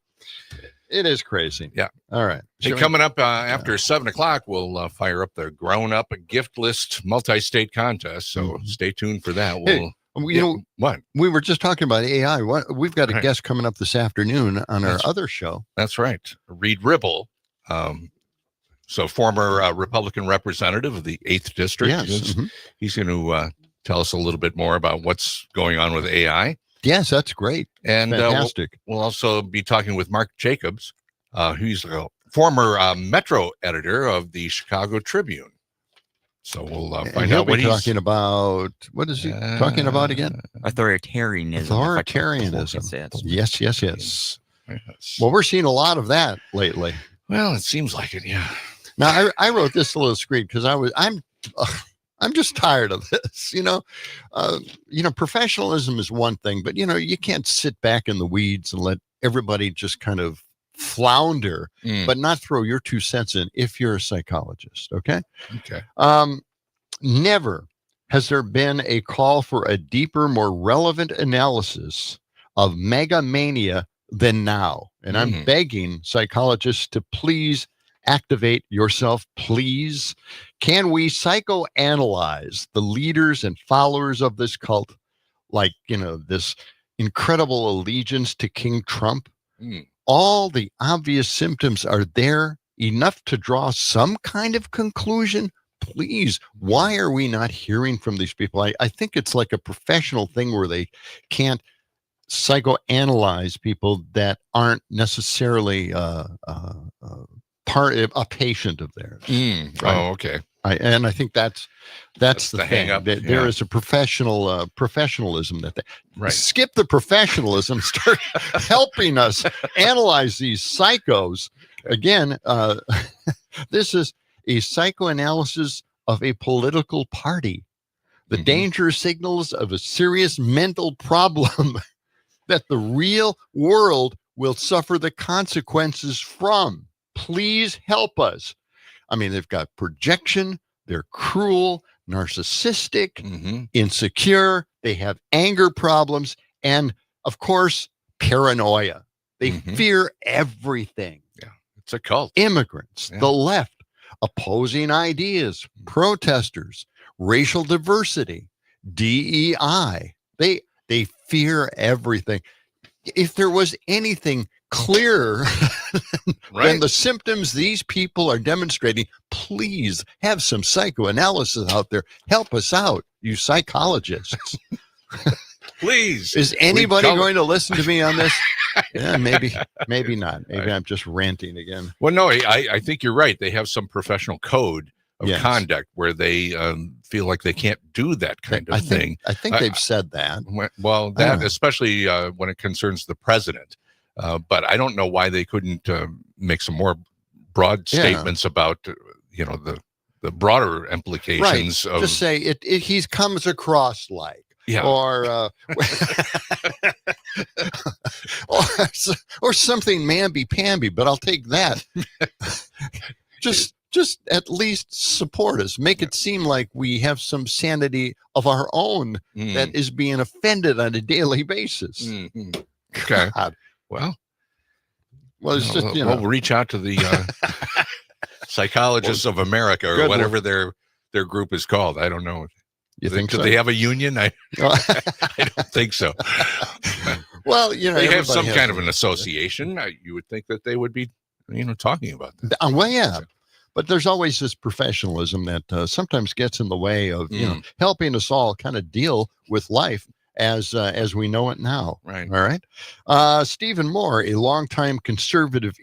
It is crazy. Yeah. All right. Hey, coming up after 7 o'clock, we'll fire up the Grown Up Gift List multi-state contest. So stay tuned for that. What? We were just talking about AI. We've got a guest coming up this afternoon on our other show. That's right. Reed Ribble. So former Republican representative of the 8th District. Yes. He's going to tell us a little bit more about what's going on with AI. Yes, that's great. And fantastic. We'll also be talking with Mark Jacobs. He's a former Metro editor of the Chicago Tribune. So we'll find out what he's talking about. What is he talking about again? Authoritarianism. Authoritarianism. Yes. Well, we're seeing a lot of that lately. Well, it seems like it. Yeah. Now, I wrote this little screen because I'm just tired of this. Professionalism is one thing, but you can't sit back in the weeds and let everybody just kind of flounder, but not throw your 2 cents in if you're a psychologist. Okay. Never has there been a call for a deeper, more relevant analysis of megamania than now. And I'm begging psychologists to please activate yourself, please. Can we psychoanalyze the leaders and followers of this cult, like, this incredible allegiance to King Trump? All the obvious symptoms are there, enough to draw some kind of conclusion. Please, why are we not hearing from these people? I think it's like a professional thing where they can't psychoanalyze people that aren't necessarily a patient of theirs. Right? Oh, okay. I think that's the hang up. There is a professionalism that skip the professionalism, start helping us analyze these psychos. Again, this is a psychoanalysis of a political party. The danger signals of a serious mental problem that the real world will suffer the consequences from. Please help us. I mean, they've got projection, they're cruel, narcissistic, insecure, they have anger problems, and of course, paranoia. They fear everything. Yeah, it's a cult. Immigrants, the left, opposing ideas, protesters, racial diversity, DEI. They fear everything. If there was anything clearer than the symptoms these people are demonstrating, please have some psychoanalysis out there. Help us out, you psychologists. Please. Is anybody going to listen to me on this? Yeah, maybe not. Maybe I'm just ranting again. Well, no, I think you're right. They have some professional code of conduct where they feel like they can't do that kind of thing. I think they've said that. Well, that especially when it concerns the president. But I don't know why they couldn't make some more broad statements about, the broader implications of. Just say he comes across like. Yeah. Or something mamby-pamby, but I'll take that. Just at least support us. Make it seem like we have some sanity of our own that is being offended on a daily basis. Okay. God. Well, it's just, we'll reach out to the Psychologists of America or whatever their group is called. I don't know. You think do so? They have a union? I don't think so. Well, they have some kind of an association. You would think that they would be, talking about that. Well, yeah. But there's always this professionalism that sometimes gets in the way of helping us all kind of deal with life as we know it now. Right. All right. Stephen Moore, a longtime conservative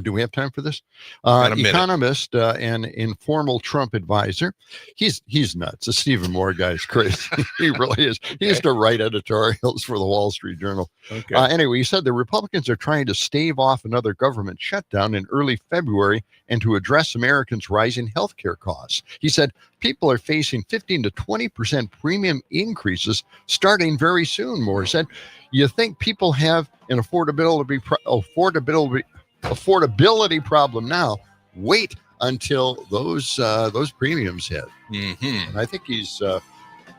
do we have time for this? Economist and informal Trump advisor. He's nuts. The Stephen Moore guy is crazy. He really is. He used to write editorials for the Wall Street Journal. Okay. Anyway, he said the Republicans are trying to stave off another government shutdown in early February and to address Americans' rising healthcare costs. He said people are facing 15 to 20% premium increases starting very soon. Moore said, you think people have an affordability problem now? Wait until those premiums hit. And I think he's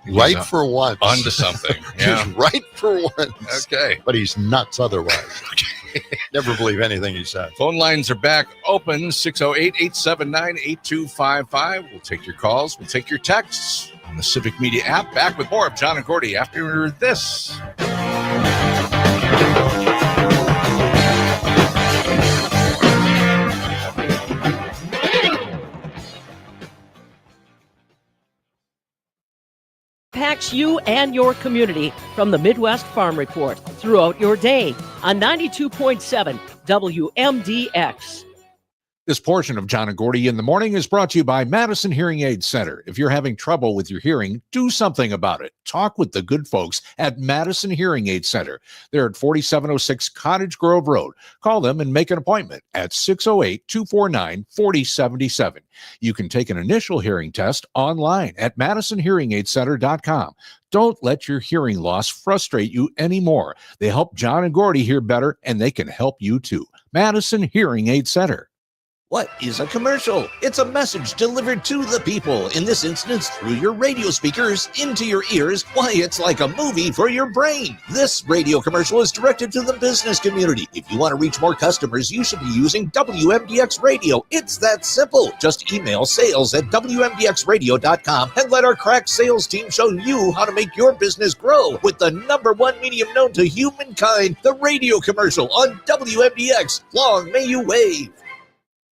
right for once. Onto something. Yeah. He's right for once. Okay. But he's nuts otherwise. Never believe anything he says. Phone lines are back open, 608-879-8255. We'll take your calls. We'll take your texts on the Civic Media app. Back with more of John and Gordy after this. Impacts you and your community from the Midwest Farm Report throughout your day on 92.7 WMDX. This portion of John and Gordy in the Morning is brought to you by Madison Hearing Aid Center. If you're having trouble with your hearing, do something about it. Talk with the good folks at Madison Hearing Aid Center. They're at 4706 Cottage Grove Road. Call them and make an appointment at 608-249-4077. You can take an initial hearing test online at MadisonHearingAidCenter.com. Don't let your hearing loss frustrate you anymore. They help John and Gordy hear better, and they can help you too. Madison Hearing Aid Center. What is a commercial? It's a message delivered to the people, in this instance through your radio speakers into your ears. Why, it's like a movie for your brain. This radio commercial is directed to the business community. If you want to reach more customers, you should be using WMDX Radio. It's that simple. Just email sales@WMDXradio.com and let our crack sales team show you how to make your business grow with the #1 medium known to humankind, the radio commercial on WMDX. Long may you wave.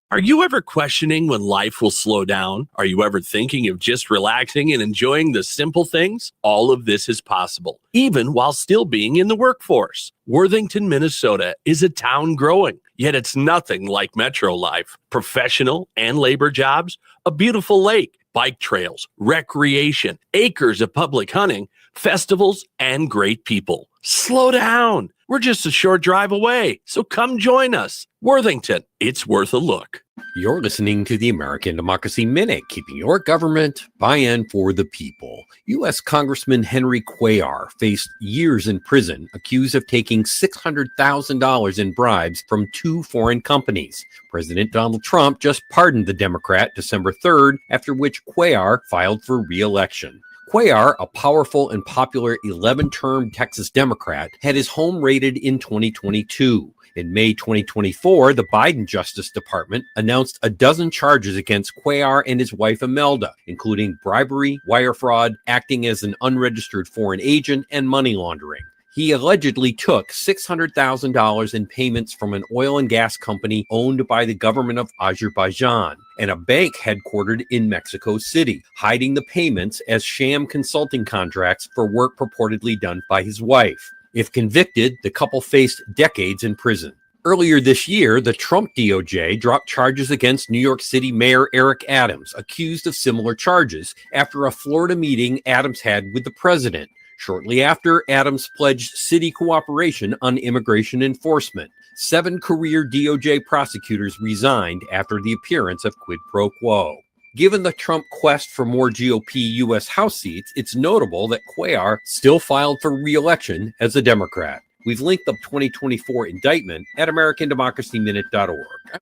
Are you ever questioning when life will slow down? Are you ever thinking of just relaxing and enjoying the simple things? All of this is possible, even while still being in the workforce. Worthington, Minnesota is a town growing, yet it's nothing like metro life. Professional and labor jobs, a beautiful lake, bike trails, recreation, acres of public hunting, festivals, and great people. Slow down. We're just a short drive away, so come join us. Worthington, it's worth a look. You're listening to the American Democracy Minute, keeping your government by-in for the people. U.S. Congressman Henry Cuellar faced years in prison, accused of taking $600,000 in bribes from 2 foreign companies. President Donald Trump just pardoned the Democrat December 3rd, after which Cuellar filed for re-election. Cuellar, a powerful and popular 11-term Texas Democrat, had his home raided in 2022. In May 2024, the Biden Justice Department announced a dozen charges against Cuellar and his wife Imelda, including bribery, wire fraud, acting as an unregistered foreign agent, and money laundering. He allegedly took $600,000 in payments from an oil and gas company owned by the government of Azerbaijan and a bank headquartered in Mexico City, hiding the payments as sham consulting contracts for work purportedly done by his wife. If convicted, the couple faced decades in prison. Earlier this year, the Trump DOJ dropped charges against New York City Mayor Eric Adams, accused of similar charges after a Florida meeting Adams had with the president. Shortly after, Adams pledged city cooperation on immigration enforcement. 7 career DOJ prosecutors resigned after the appearance of quid pro quo. Given the Trump quest for more GOP U.S. House seats, it's notable that Cuellar still filed for re-election as a Democrat. We've linked the 2024 indictment at AmericanDemocracyMinute.org.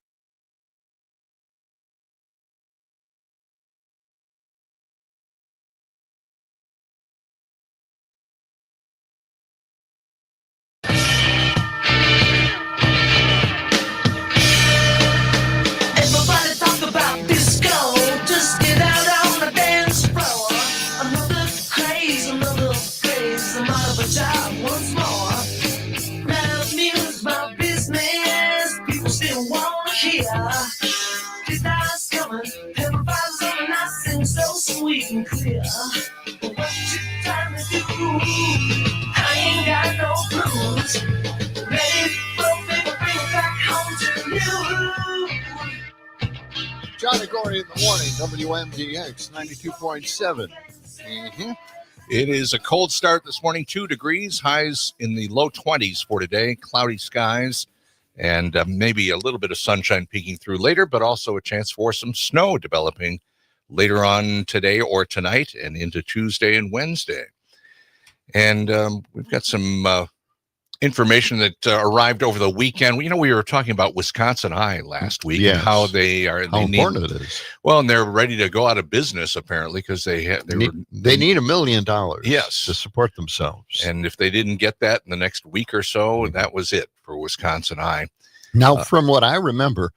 Sweet and clear, but what you trying to do? I ain't got no clues. Ready for me to bring it back home to you. John and Gordy in the morning, WMDX 92.7. It is a cold start this morning, 2 degrees, highs in the low 20s for today, cloudy skies, and maybe a little bit of sunshine peeking through later, but also a chance for some snow developing later on today or tonight and into Tuesday and Wednesday. And we've got some information that arrived over the weekend. You know, we were talking about Wisconsin High last week and how they are. How important it is. Well, and they're ready to go out of business apparently because they need $1 million. Yes, to support themselves. And if they didn't get that in the next week or so, that was it for Wisconsin Eye. Now, from what I remember,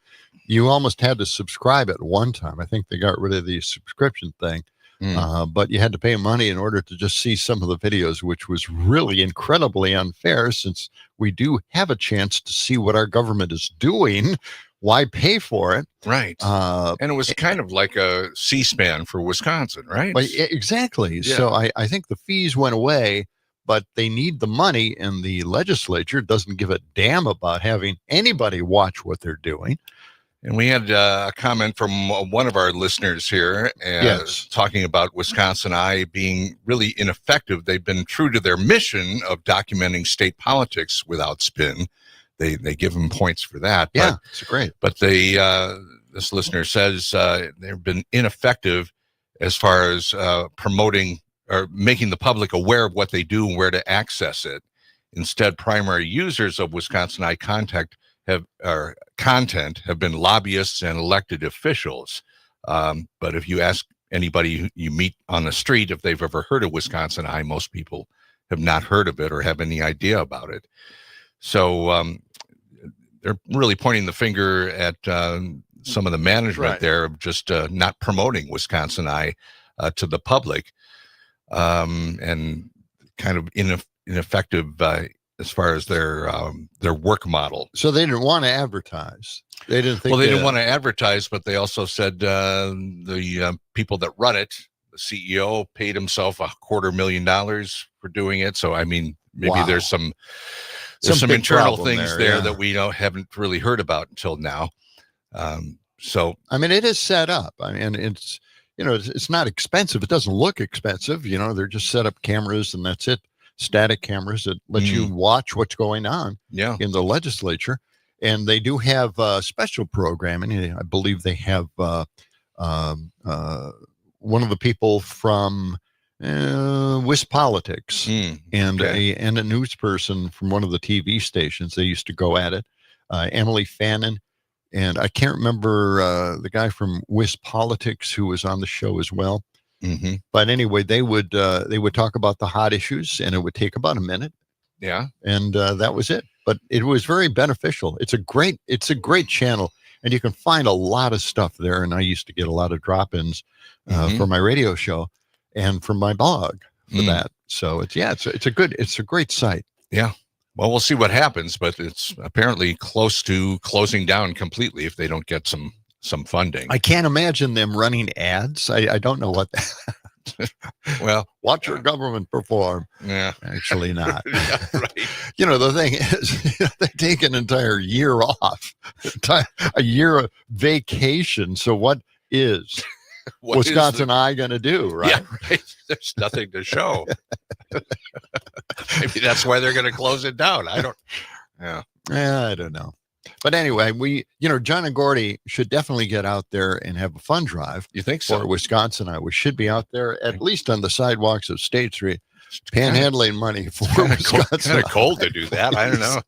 you almost had to subscribe at one time. I think they got rid of the subscription thing, but you had to pay money in order to just see some of the videos, which was really incredibly unfair since we do have a chance to see what our government is doing. Why pay for it? Right. And it was kind of like a C-SPAN for Wisconsin, right? But exactly. Yeah. So I think the fees went away, but they need the money, and the legislature doesn't give a damn about having anybody watch what they're doing. And we had a comment from one of our listeners here talking about Wisconsin Eye being really ineffective. They've been true to their mission of documenting state politics without spin. They give them points for that. Yeah, it's great. But this listener says they've been ineffective as far as promoting or making the public aware of what they do and where to access it. Instead, primary users of Wisconsin Eye content have been lobbyists and elected officials. But if you ask anybody you meet on the street if they've ever heard of Wisconsin Eye, most people have not heard of it or have any idea about it. So they're really pointing the finger at some of the management there of just not promoting Wisconsin Eye to the public, and kind of ineffective as far as their work model. So they didn't want to advertise. They didn't think. Well, they didn't want to advertise, but they also said the people that run it, the CEO, paid himself $250,000 for doing it. So I mean, maybe there's some internal things there that we haven't really heard about until now. So I mean, it is set up. I mean, it's it's not expensive. It doesn't look expensive. They're just set up cameras and that's it. Static cameras that let you watch what's going on in the legislature. And they do have special programming. I believe they have one of the people from WisPolitics and a news person from one of the TV stations. They used to go at it. Emily Fannin. And I can't remember the guy from WisPolitics who was on the show as well. Mm-hmm. But anyway, they would talk about the hot issues, and it would take about a minute. Yeah, and that was it. But it was very beneficial. It's a great channel, and you can find a lot of stuff there. And I used to get a lot of drop-ins for my radio show and from my blog for that. So it's a great site. Yeah. Well, we'll see what happens, but it's apparently close to closing down completely if they don't get some funding. I can't imagine them running ads. I don't know what well, watch your government perform. Yeah, actually not. Yeah, right. The thing is, they take an entire year off, a year of vacation. So what is Wisconsin Eye going to do? Right? Yeah, right. There's nothing to show. Maybe that's why they're going to close it down. I don't know. But anyway, John and Gordy should definitely get out there and have a fund drive. You think so? For Wisconsin Eye. We should be out there at least on the sidewalks of State Street, panhandling money for Wisconsin. Kind of cold to do that. I don't know.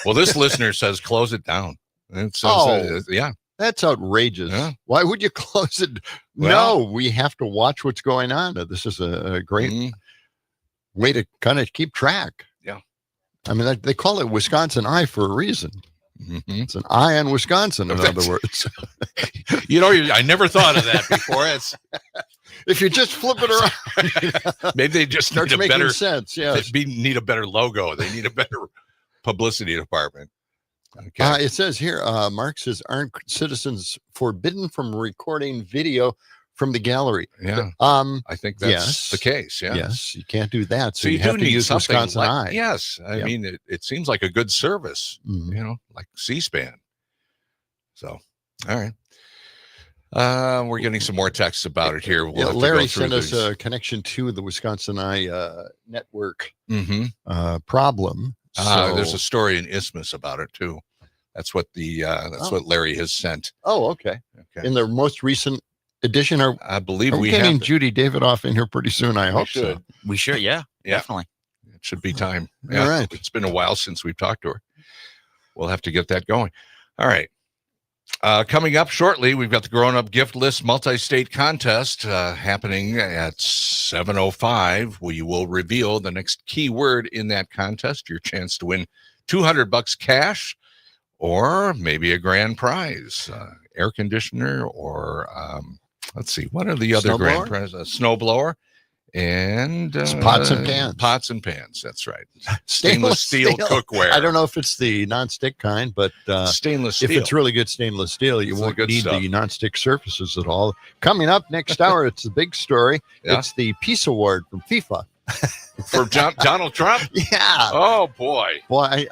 Well, this listener says close it down. It says, yeah. That's outrageous. Yeah. Why would you close it? Well, no, we have to watch what's going on. This is a great way to kind of keep track. Yeah. I mean, they call it Wisconsin Eye for a reason. Mm-hmm. It's an eye on Wisconsin, in other words. I never thought of that before. If you just flip it around, maybe they just starts need a making better sense. Yes. They need a better logo. They need a better publicity department. Okay. It says here, Mark says, aren't citizens forbidden from recording video from the gallery? Yeah. I think that's the case. Yeah. Yes. You can't do that. So you have do to need use something Wisconsin Eye. Yes. I mean, it seems like a good service, like C-SPAN. So, all right. We're getting some more texts about it here. We'll have to Larry go through sent us these. a connection to the Wisconsin Eye network Mm-hmm. problem. So, There's a story in Isthmus about it too. That's what what Larry has sent. oh, okay. In the most recent edition, I believe are we getting have Judy Davidoff in here pretty soon. I hope so. We should, yeah, definitely. It should be time. All right. It's been a while since we've talked to her. We'll have to get that going. All right. Coming up shortly, we've got the Grown Up Gift List Multi-State Contest happening at 7:05. We will reveal the next key word in that contest. Your chance to win $200 cash, or maybe a grand prize, air conditioner, or let's see, what are the other grand prizes? A snowblower. And pots and pans. Pots and pans. That's right. Stainless steel cookware. I don't know if it's the nonstick kind, but stainless steel. If it's really good stainless steel, you won't need the nonstick surfaces at all. Coming up next hour, it's the big story. Yeah. It's the Peace Award from FIFA for Donald Trump. Yeah. Oh boy. Boy,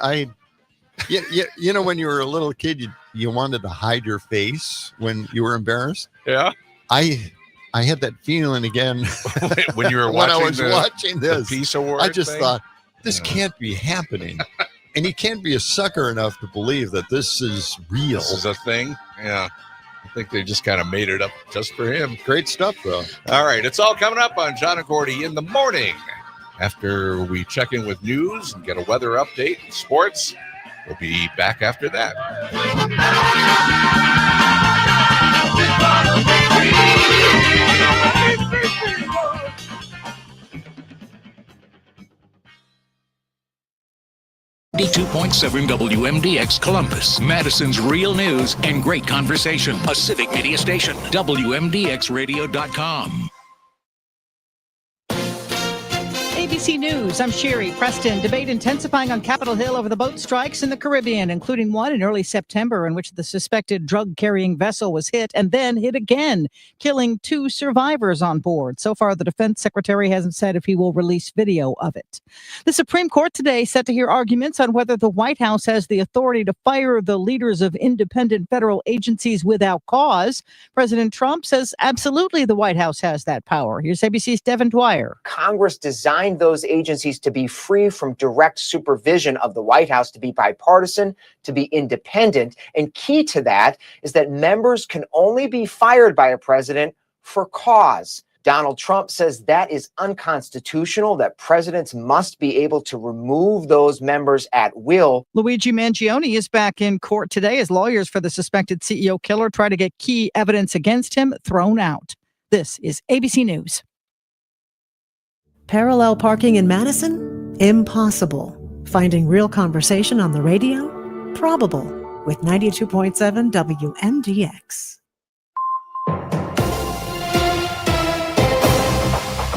you know, when you were a little kid, you wanted to hide your face when you were embarrassed. Yeah. I had that feeling again when you were when I was watching this Peace Award. I just thought, this can't be happening. And he can't be a sucker enough to believe that this is real. This is a thing. Yeah. I think they just kind of made it up just for him. Great stuff, though. All right. It's all coming up on John and Gordy in the morning. After we check in with news and get a weather update and sports, we'll be back after that. 92.7 WMDX Columbus, Madison's real news and great conversation. A civic media station. WMDXradio.com. ABC News, I'm Sherry Preston. Debate intensifying on Capitol Hill over the boat strikes in the Caribbean, including one in early September in which the suspected drug-carrying vessel was hit and then hit again, killing 2 survivors on board. So far, the defense secretary hasn't said if he will release video of it. The Supreme Court today set to hear arguments on whether the White House has the authority to fire the leaders of independent federal agencies without cause. President Trump says absolutely the White House has that power. Here's ABC's Devin Dwyer. Congress designed those agencies to be free from direct supervision of the White House, to be bipartisan, to be independent. And key to that is that members can only be fired by a president for cause. Donald Trump says that is unconstitutional, that presidents must be able to remove those members at will. Luigi Mangione is back in court today as lawyers for the suspected CEO killer try to get key evidence against him thrown out. This is ABC News. Parallel parking in Madison? Impossible. Finding real conversation on the radio? Probable. With 92.7 WMDX.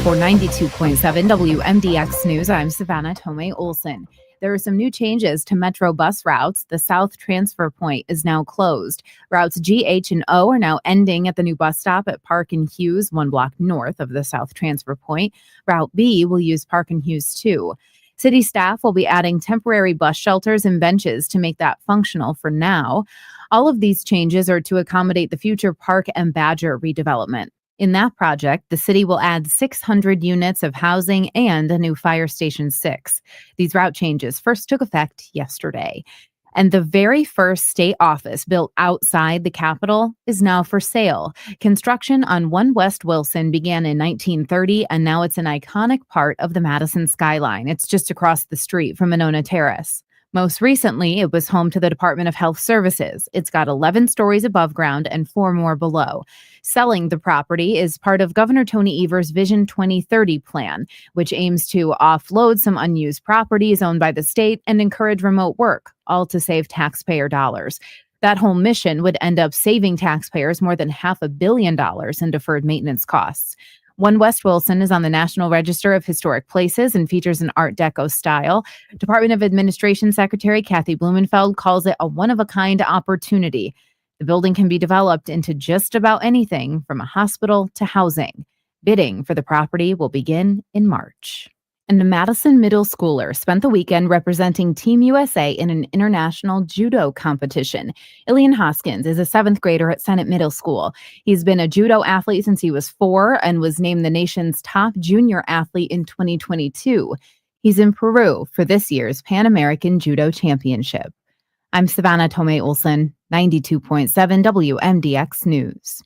For 92.7 WMDX News, I'm Savannah Tomei Olson. There are some new changes to Metro bus routes. The South Transfer Point is now closed. Routes G, H, and O are now ending at the new bus stop at Park and Hughes, 1 block north of the South Transfer Point. Route B will use Park and Hughes too. City staff will be adding temporary bus shelters and benches to make that functional for now. All of these changes are to accommodate the future Park and Badger redevelopment. In that project, the city will add 600 units of housing and a new Fire Station 6. These route changes first took effect yesterday. And the very first state office built outside the Capitol is now for sale. Construction on 1 West Wilson began in 1930, and now it's an iconic part of the Madison skyline. It's just across the street from Monona Terrace. Most recently, it was home to the Department of Health Services. It's got 11 stories above ground and 4 more below. Selling the property is part of Governor Tony Evers' Vision 2030 plan, which aims to offload some unused properties owned by the state and encourage remote work, all to save taxpayer dollars. That whole mission would end up saving taxpayers more than $500 million in deferred maintenance costs. 1 West Wilson is on the National Register of Historic Places and features an Art Deco style. Department of Administration Secretary Kathy Blumenfeld calls it a one-of-a-kind opportunity. The building can be developed into just about anything from a hospital to housing. Bidding for the property will begin in March. And a Madison middle schooler spent the weekend representing Team USA in an international judo competition. Ilian Hoskins is a 7th grader at Senate Middle School. He's been a judo athlete since he was 4 and was named the nation's top junior athlete in 2022. He's in Peru for this year's Pan American Judo Championship. I'm Savannah Tomei Olson, 92.7 WMDX News.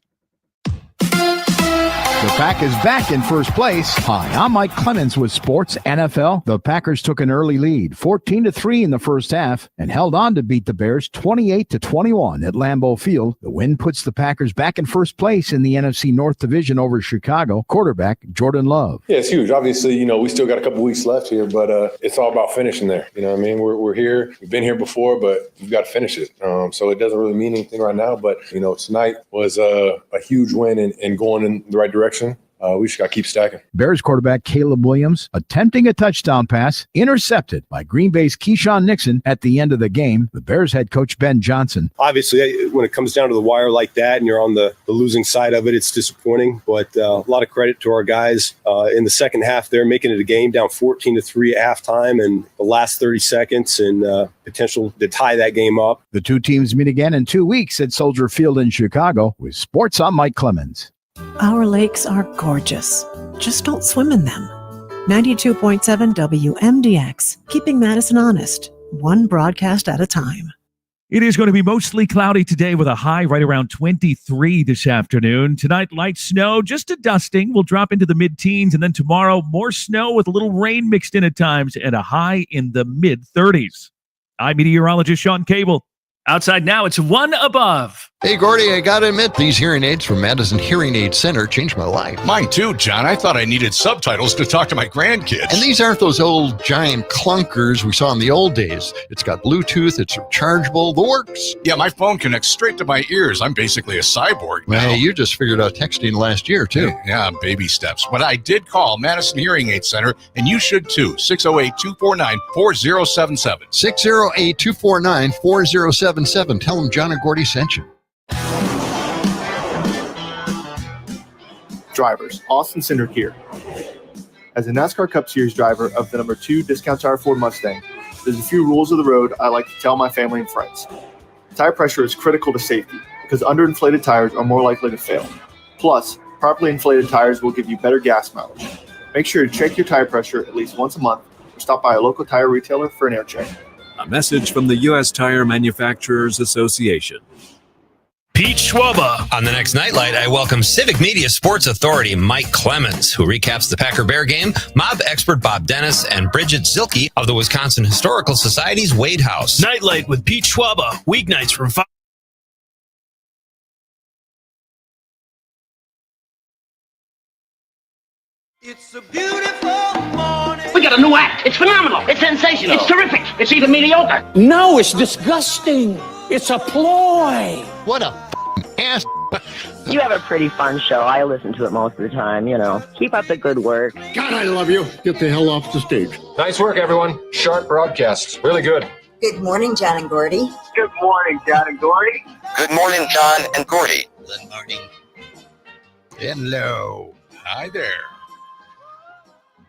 The Pack is back in first place. Hi, I'm Mike Clemens with Sports NFL. The Packers took an early lead, 14-3 in the first half, and held on to beat the Bears 28-21 at Lambeau Field. The win puts the Packers back in first place in the NFC North Division over Chicago. Quarterback Jordan Love. Yeah, it's huge. Obviously, we still got a couple weeks left here, but it's all about finishing there. You know what I mean? We're here. We've been here before, but we've got to finish it. So it doesn't really mean anything right now, but, tonight was a huge win and going in the right direction. We just got to keep stacking. Bears quarterback Caleb Williams attempting a touchdown pass, intercepted by Green Bay's Keyshawn Nixon at the end of the game. The Bears head coach Ben Johnson. Obviously, when it comes down to the wire like that and you're on the losing side of it, it's disappointing. But a lot of credit to our guys in the second half there, making it a game down 14-3 at halftime and the last 30 seconds and potential to tie that game up. The two teams meet again in 2 weeks at Soldier Field in Chicago. With sports, I'm Mike Clemens. Our lakes are gorgeous. Just don't swim in them. 92.7 WMDX, keeping Madison honest, one broadcast at a time. It is going to be mostly cloudy today with a high right around 23 this afternoon. Tonight, light snow, just a dusting. Will drop into the mid-teens. And then tomorrow, more snow with a little rain mixed in at times and a high in the mid-30s. I'm meteorologist Sean Cable. Outside now, it's 1 above. Hey, Gordy, I got to admit, these hearing aids from Madison Hearing Aid Center changed my life. Mine too, John. I thought I needed subtitles to talk to my grandkids. And these aren't those old giant clunkers we saw in the old days. It's got Bluetooth, it's rechargeable, the works. Yeah, my phone connects straight to my ears. I'm basically a cyborg now. Hey, you just figured out texting last year, too. Yeah, baby steps. But I did call Madison Hearing Aid Center, and you should too. 608-249-4077. 608-249-4077. Tell them John and Gordy sent you. Drivers, Austin Cindric here. As a NASCAR Cup Series driver of the number 2 Discount Tire Ford Mustang, there's a few rules of the road I like to tell my family and friends. Tire pressure is critical to safety because underinflated tires are more likely to fail. Plus, properly inflated tires will give you better gas mileage. Make sure to check your tire pressure at least once a month or stop by a local tire retailer for an air check. A message from the U.S. Tire Manufacturers Association. Pete Schwaba. On the next Nightlight, I welcome Civic Media Sports Authority Mike Clemens, who recaps the Packer-Bear game, mob expert Bob Dennis, and Bridget Zilke of the Wisconsin Historical Society's Wade House. Nightlight with Pete Schwaba, weeknights from 5. It's a beautiful morning. We got a new act. It's phenomenal. It's sensational. It's terrific. It's even mediocre. No, it's disgusting. It's a ploy. What a ass. You have a pretty fun show. I listen to it most of the time, Keep up the good work. God, I love you. Get the hell off the stage. Nice work, everyone. Sharp broadcast. Really good. Good morning, John and Gordy. Good morning, John and Gordy. Good morning, John and Gordy. Good morning. Hello. Hi there.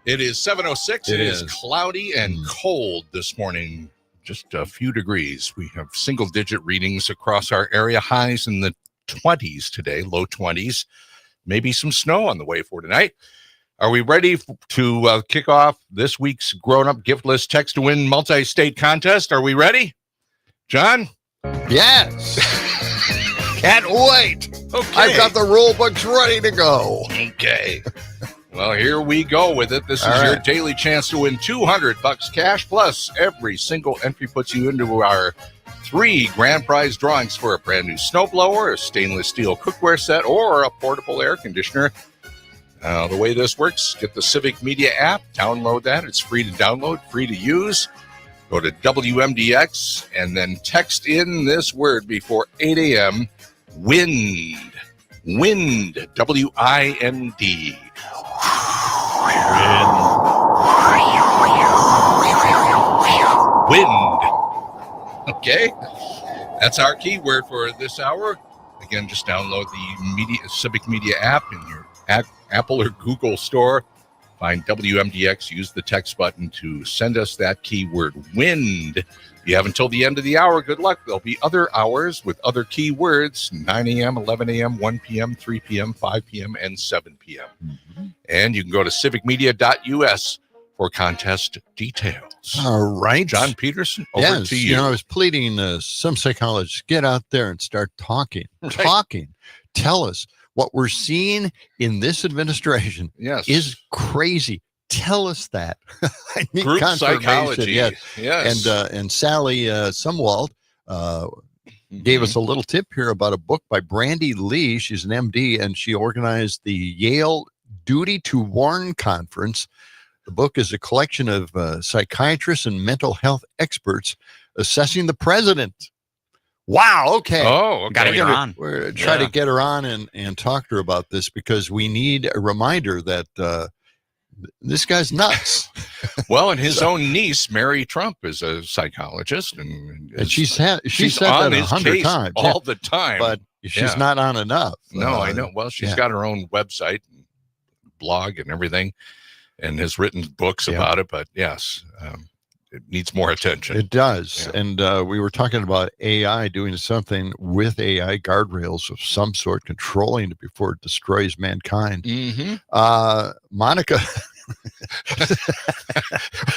It is 7:06. It is cloudy and cold this morning. Just a few degrees. We have single-digit readings across our area. Highs in the 20s today, low 20s. Maybe some snow on the way for tonight. Are we ready to kick off this week's grown-up gift list text to win multi-state contest? Are we ready? John? Yes. Can't wait. Okay. I've got the rule books ready to go. Okay. Well, here we go with it. This is your daily chance to win $200 cash, plus every single entry puts you into our 3 grand prize drawings for a brand new snowblower, a stainless steel cookware set, or a portable air conditioner. The way this works, get the Civic Media app, download that. It's free to download, free to use. Go to WMDX and then text in this word before 8 a.m. WIND. Wind. W-I-N-D. Wind. Okay. That's our keyword for this hour. Again, just download the Civic Media app in your Apple or Google store. Find WMDX. Use the text button to send us that keyword, wind. You have until the end of the hour. Good luck. There'll be other hours with other keywords, 9 a.m., 11 a.m., 1 p.m., 3 p.m., 5 p.m., and 7 p.m. Mm-hmm. And you can go to civicmedia.us for contest details. All right. John Peterson, over to you. I was pleading some psychologists, get out there and start talking. Right. Talking. Tell us What we're seeing in this administration is crazy. Tell us that. I need Group confirmation. psychology. Yes. And Sally Sumwalt gave us a little tip here about a book by Brandy Lee. She's an MD, and she organized the Yale Duty to Warn Conference. The book is a collection of psychiatrists and mental health experts assessing the president. Wow. Okay. Oh, got to get her on. We're trying to get her on and talk to her about this, because we need a reminder that this guy's nuts. Well, and his own niece, Mary Trump, is a psychologist, and she's said that 100 times all the time. But she's not on enough. No, I know. Well, she's got her own website, and blog, and everything, and has written books about it. But yes, it needs more attention. It does. And we were talking about AI, doing something with AI, guardrails of some sort, controlling it before it destroys mankind. Monica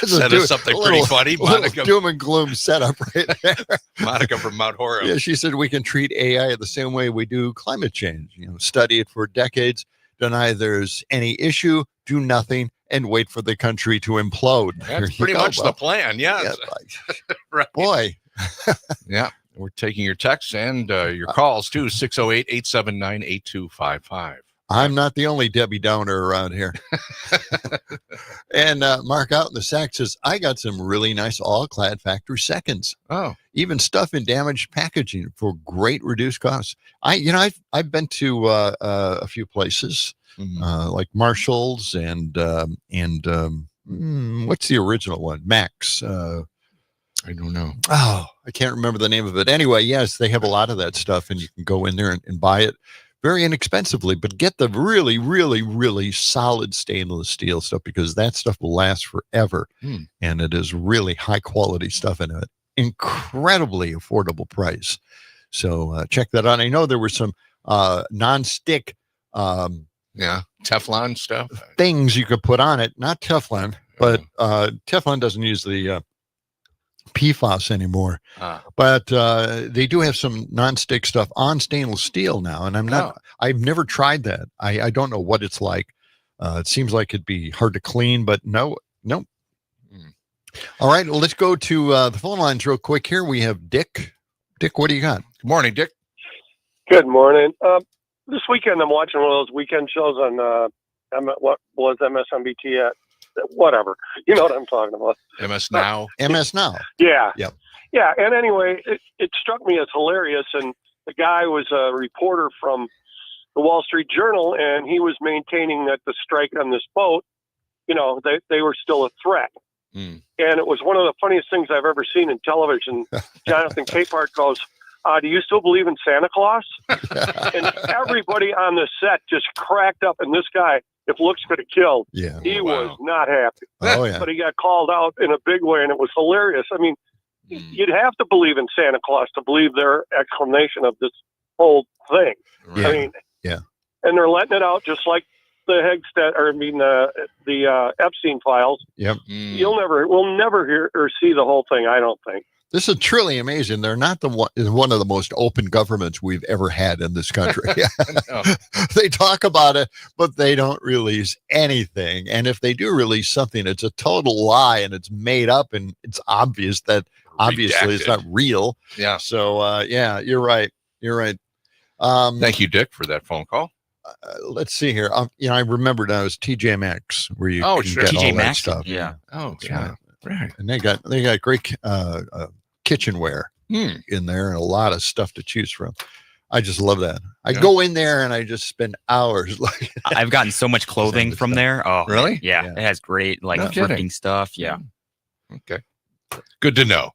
said us something pretty funny. Monica, doom and gloom setup right there. Monica from Mount Horeb. Yeah, she said we can treat AI the same way we do climate change. Study it for decades, deny there's any issue, do nothing, and wait for the country to implode. That's pretty much the plan. Yes. Right. Boy. Yeah. We're taking your texts and your calls too. 608-879-8255. I'm not the only Debbie Downer around here. And Mark out in the sack says, I got some really nice all-clad factory seconds. Oh. Even stuff in damaged packaging for great reduced costs. I've been to a few places. Like Marshall's and what's the original one? Max. I don't know. Oh, I can't remember the name of it. Anyway, yes, they have a lot of that stuff, and you can go in there and buy it very inexpensively, but get the really, really, really solid stainless steel stuff, because that stuff will last forever. And it is really high quality stuff in it. Incredibly affordable price. So check that out. I know there were some non-stick Teflon stuff, things you could put on it. Not Teflon, but Teflon doesn't use the PFAS anymore. But they do have some non-stick stuff on stainless steel now, and I've never tried that. I don't know what it's like. It seems like it'd be hard to clean, but no. All right, well, let's go to the phone lines real quick here. We have Dick. Dick, what do you got? Good morning, Dick. Good morning. This weekend, I'm watching one of those weekend shows on what was MSNBT at, whatever. You know what I'm talking about. MS Now. MS Now. Yeah. Yep. Yeah. And anyway, it struck me as hilarious. And the guy was a reporter from the Wall Street Journal, and he was maintaining that the strike on this boat, they were still a threat. And it was one of the funniest things I've ever seen in television. Jonathan Capehart goes, do you still believe in Santa Claus? And everybody on the set just cracked up. And this guy, if looks could have killed, he was not happy. Oh, yeah. But he got called out in a big way, and it was hilarious. I mean, you'd have to believe in Santa Claus to believe their explanation of this whole thing. Yeah. I mean, and they're letting it out just like the the Epstein files. Yep. We'll never hear or see the whole thing, I don't think. This is truly amazing. They're not one of the most open governments we've ever had in this country. They talk about it, but they don't release anything. And if they do release something, it's a total lie, and it's made up, and it's obvious that obviously it's not real. Yeah. So, you're right. You're right. Thank you, Dick, for that phone call. Let's see here. I remember now it was TJ Maxx where you can get all that stuff. Yeah. Oh, yeah. Right. And they got great kitchenware in there, and a lot of stuff to choose from. I just love that. I go in there and I just spend hours. I've gotten so much clothing from there. Oh, really? Yeah. It has great thrifting stuff. Yeah. Okay. Good to know.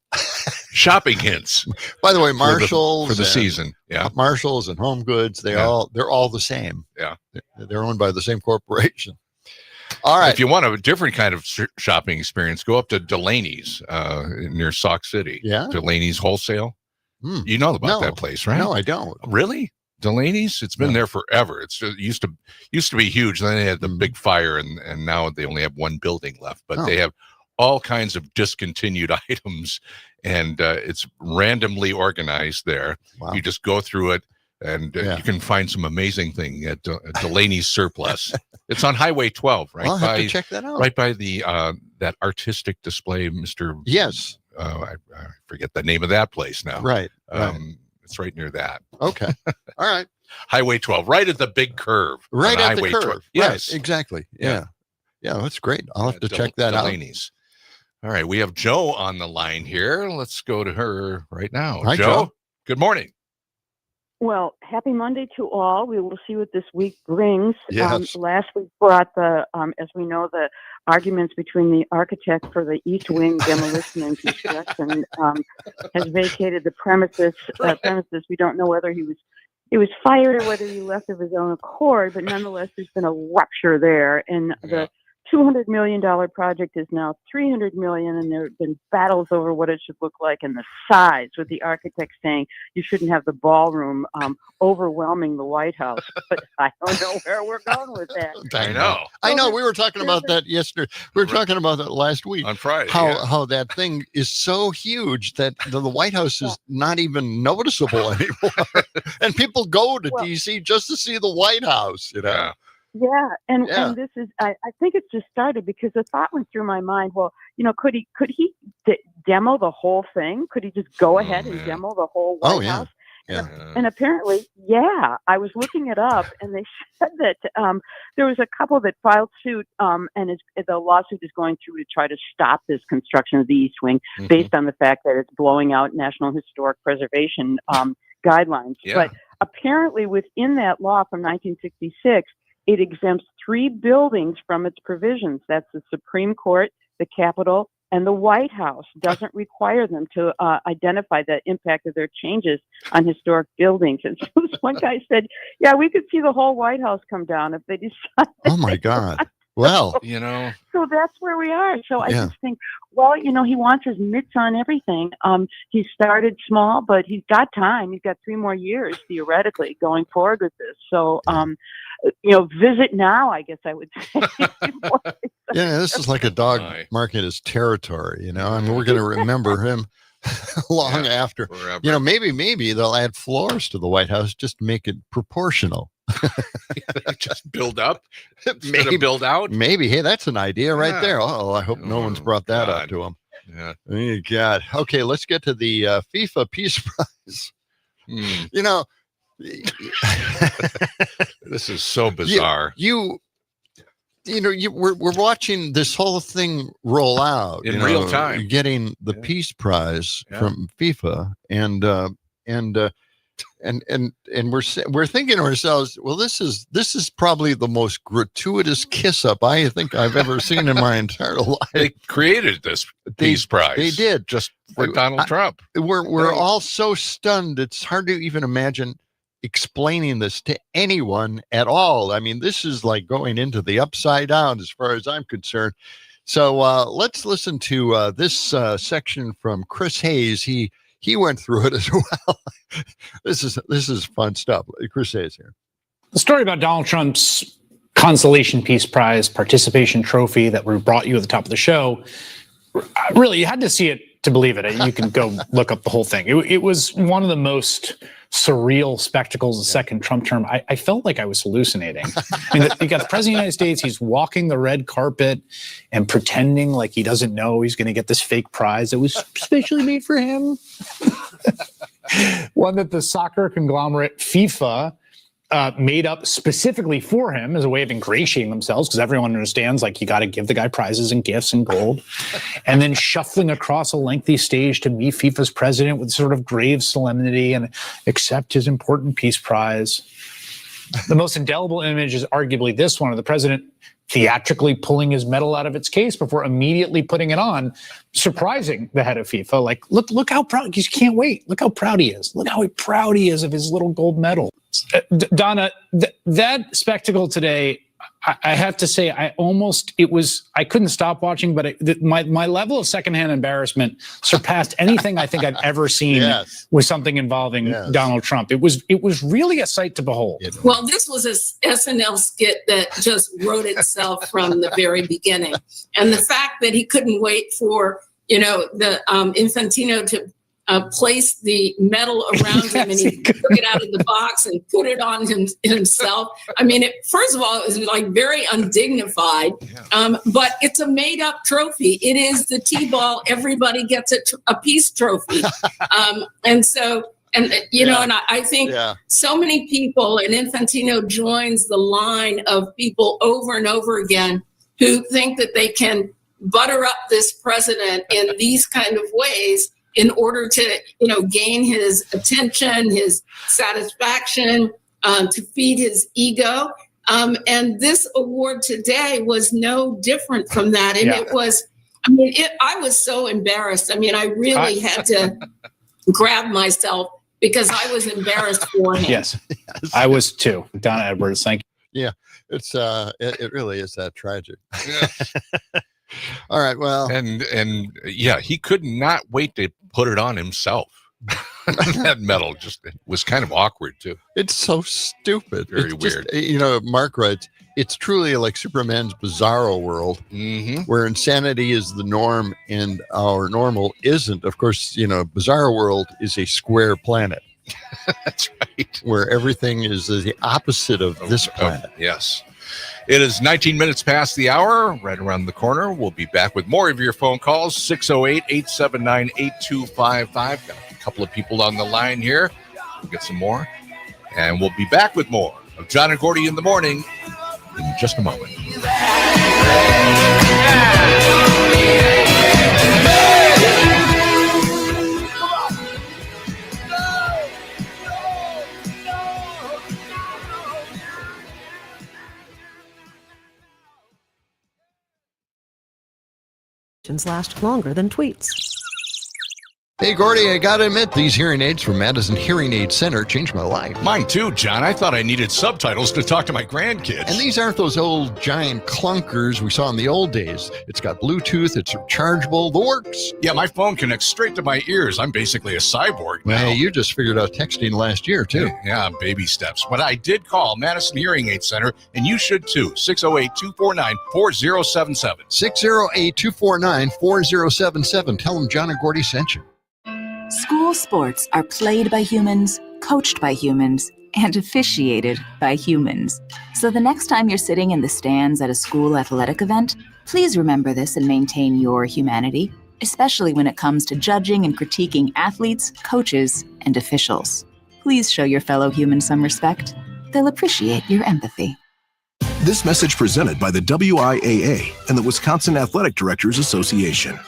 Shopping hints. By the way, Marshalls for the season. Yeah. Marshalls and Home Goods, they're all the same. Yeah. They're owned by the same corporation. All right. If you want a different kind of shopping experience, go up to Delaney's near Sauk City. Yeah. Delaney's Wholesale. You know about that place, right? No, I don't. Really? Delaney's? It's been there forever. It used to be huge. Then they had the big fire, and now they only have one building left. But they have all kinds of discontinued items, and it's randomly organized there. Wow. You just go through it. And you can find some amazing thing at Delaney's Surplus. It's on Highway 12, right? I'll have to check that out. Right by the that artistic display, Mr. Yes. I forget the name of that place now. Right. It's right near that. Okay. All right. Highway 12, right at the big curve. Right at Highway the curve. 12. Yes. Right, exactly. Yeah. Yeah, that's great. I'll have to check that Delaney's. All right. We have Joe on the line here. Let's go to her right now. Hi, Joe. Good morning. Well, happy Monday to all. We will see what this week brings. Yes. Last week brought as we know, the arguments between the architect for the East Wing demolition and construction has vacated the premises. We don't know whether he was fired or whether he left of his own accord, but nonetheless, there's been a rupture there, and the $200 million project is now $300 million, and there have been battles over what it should look like and the size, with the architect saying you shouldn't have the ballroom overwhelming the White House. But I don't know where we're going with that. I know. We were talking about that yesterday. We were talking about that last week. On Friday. How that thing is so huge that the White House is not even noticeable anymore. And people go to D.C. just to see the White House, you know? Yeah, and this is I think it's just started because the thought went through my mind. Well, could he demo the whole thing? Could he just go ahead and demo the whole White House? Yeah. And apparently, I was looking it up, and they said that there was a couple that filed suit, and the lawsuit is going through to try to stop this construction of the East Wing based on the fact that it's blowing out National Historic Preservation guidelines. But apparently, within that law from 1966. It exempts 3 buildings from its provisions. That's the Supreme Court, the Capitol, and the White House. Doesn't require them to identify the impact of their changes on historic buildings. And so this one guy said, we could see the whole White House come down if they decide. Oh, my God. Well, So that's where we are. So I just think, he wants his mitts on everything. He started small, but he's got time. He's got 3 more years, theoretically, going forward with this. So, visit now, I guess I would say. This is like a dog marking his territory, I mean, we're going to remember him long after. Forever. Maybe they'll add floors to the White House just to make it proportional. Just build up, maybe build out. Maybe. Hey, that's an idea right there. Oh, I hope no one's brought that up to him. Yeah. Oh, God. Okay, let's get to the FIFA Peace Prize. This is so bizarre. We're watching this whole thing roll out in real time. Getting the Peace Prize from FIFA, and we're thinking to ourselves, well, this is probably the most gratuitous kiss up I think I've ever seen in my entire life. They created this Peace Prize. They did, just for Donald Trump. We're all so stunned. It's hard to even imagine explaining this to anyone at all. I mean, this is like going into the upside down as far as I'm concerned. So let's listen to this section from Chris Hayes. He went through it as well. This is fun stuff. Chris Hayes here. The story about Donald Trump's Consolation Peace Prize participation trophy that we brought you at the top of the show, really, you had to see it to believe it. You can go look up the whole thing. It was one of the most surreal spectacles of the second Trump term. I felt like I was hallucinating. I mean, you got the President of the United States, he's walking the red carpet and pretending like he doesn't know he's going to get this fake prize that was specially made for him. One that the soccer conglomerate FIFA made up specifically for him as a way of ingratiating themselves, because everyone understands, like, you got to give the guy prizes and gifts and gold, and then shuffling across a lengthy stage to meet FIFA's president with sort of grave solemnity and accept his important peace prize. The most indelible image is arguably this one of the president theatrically pulling his medal out of its case before immediately putting it on, surprising the head of FIFA. Like, look how proud, you just can't wait. Look how proud he is. Look how proud he is of his little gold medal. Donna, that spectacle today, I have to say, I couldn't stop watching, but my level of secondhand embarrassment surpassed anything I think I've ever seen with something involving Donald Trump. It was really a sight to behold. Well, this was a SNL skit that just wrote itself from the very beginning. And the fact that he couldn't wait for, the Infantino to place the metal around him, and he took it out of the box and put it on himself. I mean, first of all, it was like very undignified, but it's a made up trophy. It is the T-ball. Everybody gets a peace trophy. And I think so many people, and Infantino joins the line of people over and over again who think that they can butter up this president in these kind of ways in order to, gain his attention, his satisfaction, to feed his ego. And this award today was no different from that. And it was, I was so embarrassed. I mean, I really had to grab myself because I was embarrassed for him. Yes, I was too. Donna Edwards, thank you. Yeah, it's it really is that tragic. Yeah. All right, well, and he could not wait to put it on himself. That medal just was kind of awkward too. It's so stupid. Very weird. Mark writes, it's truly like Superman's bizarro world, where insanity is the norm and our normal isn't. Of course, bizarro world is a square planet. That's right. Where everything is the opposite of this planet. Yes. It is 19 minutes past the hour, right around the corner. We'll be back with more of your phone calls, 608-879-8255. Got a couple of people on the line here. We'll get some more. And we'll be back with more of John and Gordy in the morning in just a moment. Last longer than tweets. Hey, Gordy, I gotta admit, these hearing aids from Madison Hearing Aid Center changed my life. Mine too, John. I thought I needed subtitles to talk to my grandkids. And these aren't those old giant clunkers we saw in the old days. It's got Bluetooth, it's rechargeable, the works. Yeah, my phone connects straight to my ears. I'm basically a cyborg now. Hey, you just figured out texting last year, too. Yeah, baby steps. But I did call Madison Hearing Aid Center, and you should too. 608-249-4077. 608-249-4077. Tell them John and Gordy sent you. School sports are played by humans, coached by humans, and officiated by humans. So the next time you're sitting in the stands at a school athletic event, please remember this and maintain your humanity, especially when it comes to judging and critiquing athletes, coaches, and officials. Please show your fellow humans some respect. They'll appreciate your empathy. This message presented by the WIAA and the Wisconsin Athletic Directors Association.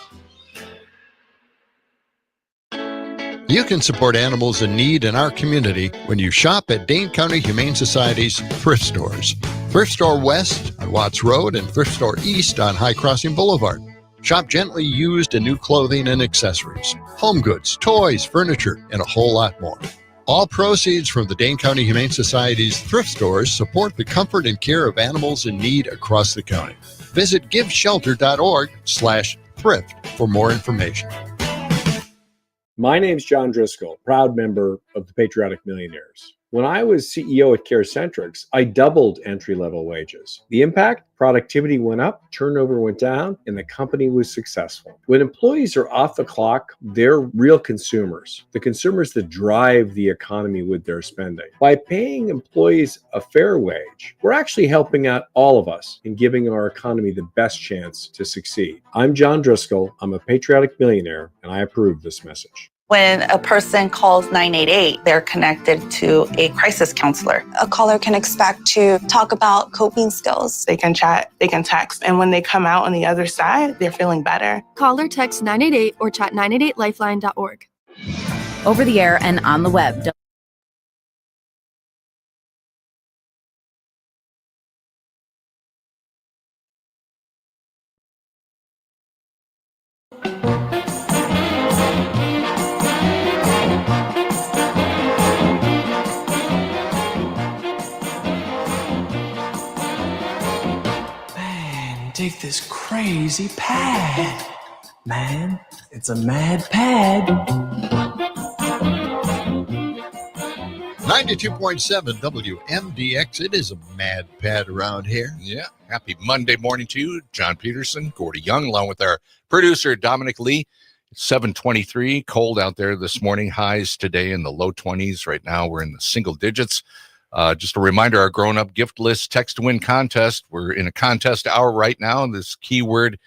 You can support animals in need in our community when you shop at Dane County Humane Society's thrift stores. Thrift Store West on Watts Road and Thrift Store East on High Crossing Boulevard. Shop gently used and new clothing and accessories, home goods, toys, furniture, and a whole lot more. All proceeds from the Dane County Humane Society's thrift stores support the comfort and care of animals in need across the county. Visit giveshelter.org/thrift for more information. My name's John Driscoll, proud member of the Patriotic Millionaires. When I was CEO at CareCentrix, I doubled entry-level wages. The impact? Productivity went up, turnover went down, and the company was successful. When employees are off the clock, they're real consumers, the consumers that drive the economy with their spending. By paying employees a fair wage, we're actually helping out all of us in giving our economy the best chance to succeed. I'm John Driscoll. I'm a patriotic millionaire, and I approve this message. When a person calls 988, they're connected to a crisis counselor. A caller can expect to talk about coping skills. They can chat, they can text, and when they come out on the other side, they're feeling better. Call or text 988 or chat 988lifeline.org. Over the air and on the web. Take this crazy pad. Man, it's a mad pad. 92.7 WMDX. It is a mad pad around here. Yeah. Happy Monday morning to you. John Peterson, Gordy Young, along with our producer, Dominic Lee. It's 7:23, cold out there this morning. Highs today in the low 20s. Right now, we're in the single digits. Just a reminder, our grown-up gift list text to win contest. We're in a contest hour right now. This keyword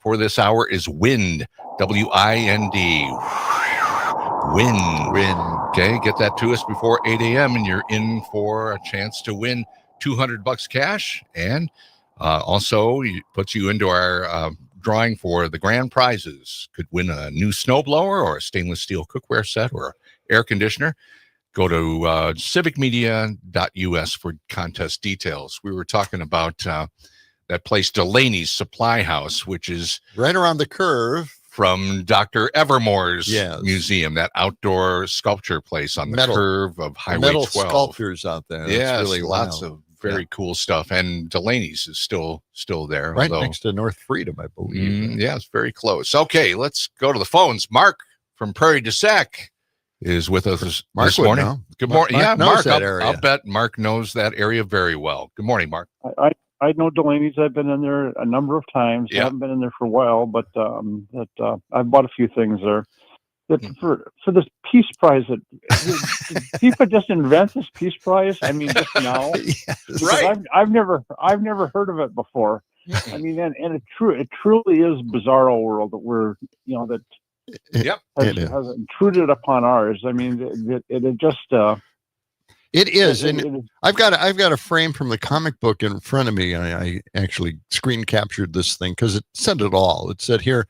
for this hour is wind, W-I-N-D. Wind. Okay, get that to us before 8 a.m. and you're in for a chance to win $200 cash. And also, it puts you into our drawing for the grand prizes. Could win a new snowblower or a stainless steel cookware set or air conditioner. Go to civicmedia.us for contest details. We were talking about that place, Delaney's Supply House, which is right around the curve from Dr. Evermore's museum, that outdoor sculpture place on the curve of Highway 12. Sculptures out there. Yeah, really lots of very cool stuff. And Delaney's is still there. Right next to North Freedom, I believe. Yeah, it's very close. Okay, let's go to the phones. Mark from Prairie du Sac is with us this morning. Know. Good morning. Mark knows that area. I'll bet Mark knows that area very well. Good morning, Mark. I know Delaney's. I've been in there a number of times. I haven't been in there for a while, but I've bought a few things there. For this Peace Prize, did people just invent this Peace Prize? I mean, just now, right? I've never heard of it before. I mean, and it truly is bizarro world that we're has intruded upon ours. I mean, it just. It is, and I've got a frame from the comic book in front of me. I actually screen captured this thing because it said it all. It said here,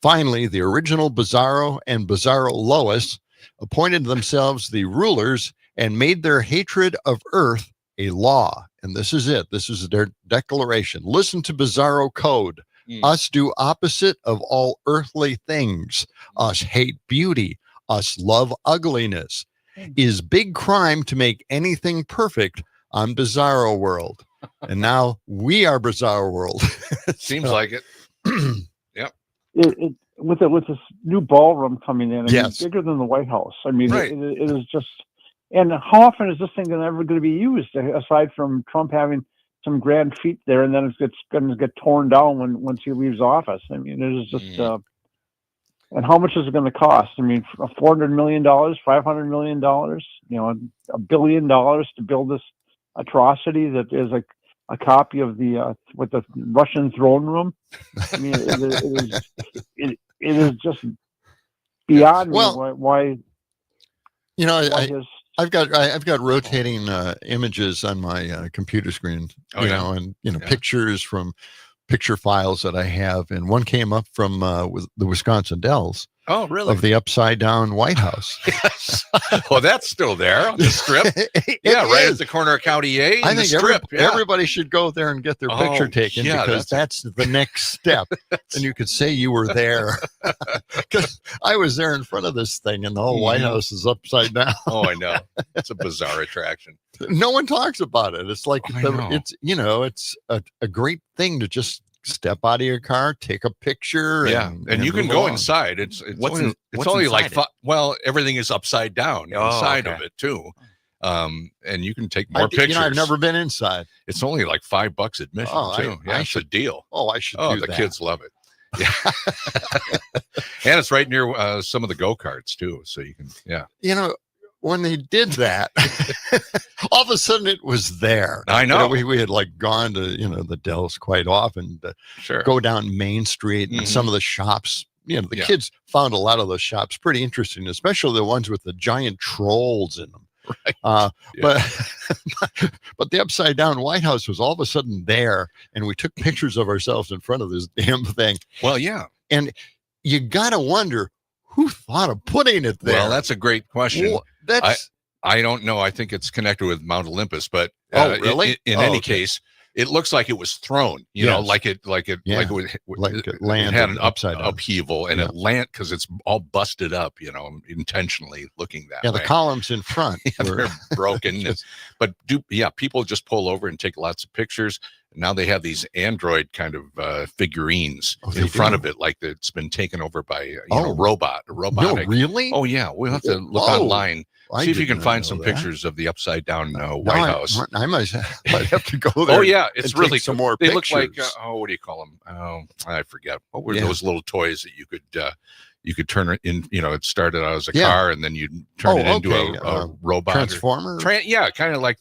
finally, the original Bizarro and Bizarro Lois appointed themselves the rulers and made their hatred of Earth a law. And this is it. This is their declaration. Listen to Bizarro code. Us do opposite of all earthly things. Us hate beauty. Us love ugliness. Is big crime to make anything perfect on Bizarro World. And now we are Bizarro World. Seems like it. Yep. With this new ballroom coming in, bigger than the White House. I mean, it is just. And how often is this thing ever going to be used, aside from Trump having some grand feat there, and then it's going to get torn down once he leaves office? I mean, it is just. And how much is it going to cost? I mean, $400 million, $500 million, $1 billion to build this atrocity that is a copy of the Russian throne room. I mean, it is just beyond me why. I've got rotating images on my computer screen, pictures from picture files that I have, and one came up from the Wisconsin Dells. Oh, really? Of the upside down White House. Yes. Well, that's still there on the strip. Right at the corner of County A. I think everybody should go there and get their picture taken because that's the next step. And you could say you were there. Because I was there in front of this thing, and the whole White House is upside down. Oh, I know. It's a bizarre attraction. No one talks about it. It's like it's a great thing to just step out of your car, take a picture. And you can go inside. It's only like everything is upside down inside of it too. And you can take more pictures. I've never been inside. It's only like $5 admission too. It's a deal. I should do the that. Kids love it. Yeah. And it's right near some of the go-karts too. So you can, when they did that, all of a sudden it was there. I know. We had like gone to, the Dells quite often to go down Main Street and some of the shops. The kids found a lot of those shops pretty interesting, especially the ones with the giant trolls in them. Right. But the upside down White House was all of a sudden there, and we took pictures of ourselves in front of this damn thing. Well, yeah. And you got to wonder, who thought of putting it there? Well, that's a great question. Well, I don't know. I think it's connected with Mount Olympus, but really? In any case, it looks like it was thrown. Like it landed had an upheaval, and it landed because it's all busted up. Intentionally looking that way. The columns in front they're broken. But people just pull over and take lots of pictures. Now they have these Android kind of figurines in front of it, like it's been taken over by a robot. No, really? Oh yeah, we'll have to look online. See if you can find some pictures of the upside down White House. I might have to go there. Oh yeah, it's really some more. They pictures. look like what do you call them? Oh, I forget. What were those little toys that you could turn it in? It started out as a car, and then you turn it into a robot transformer. Kind of like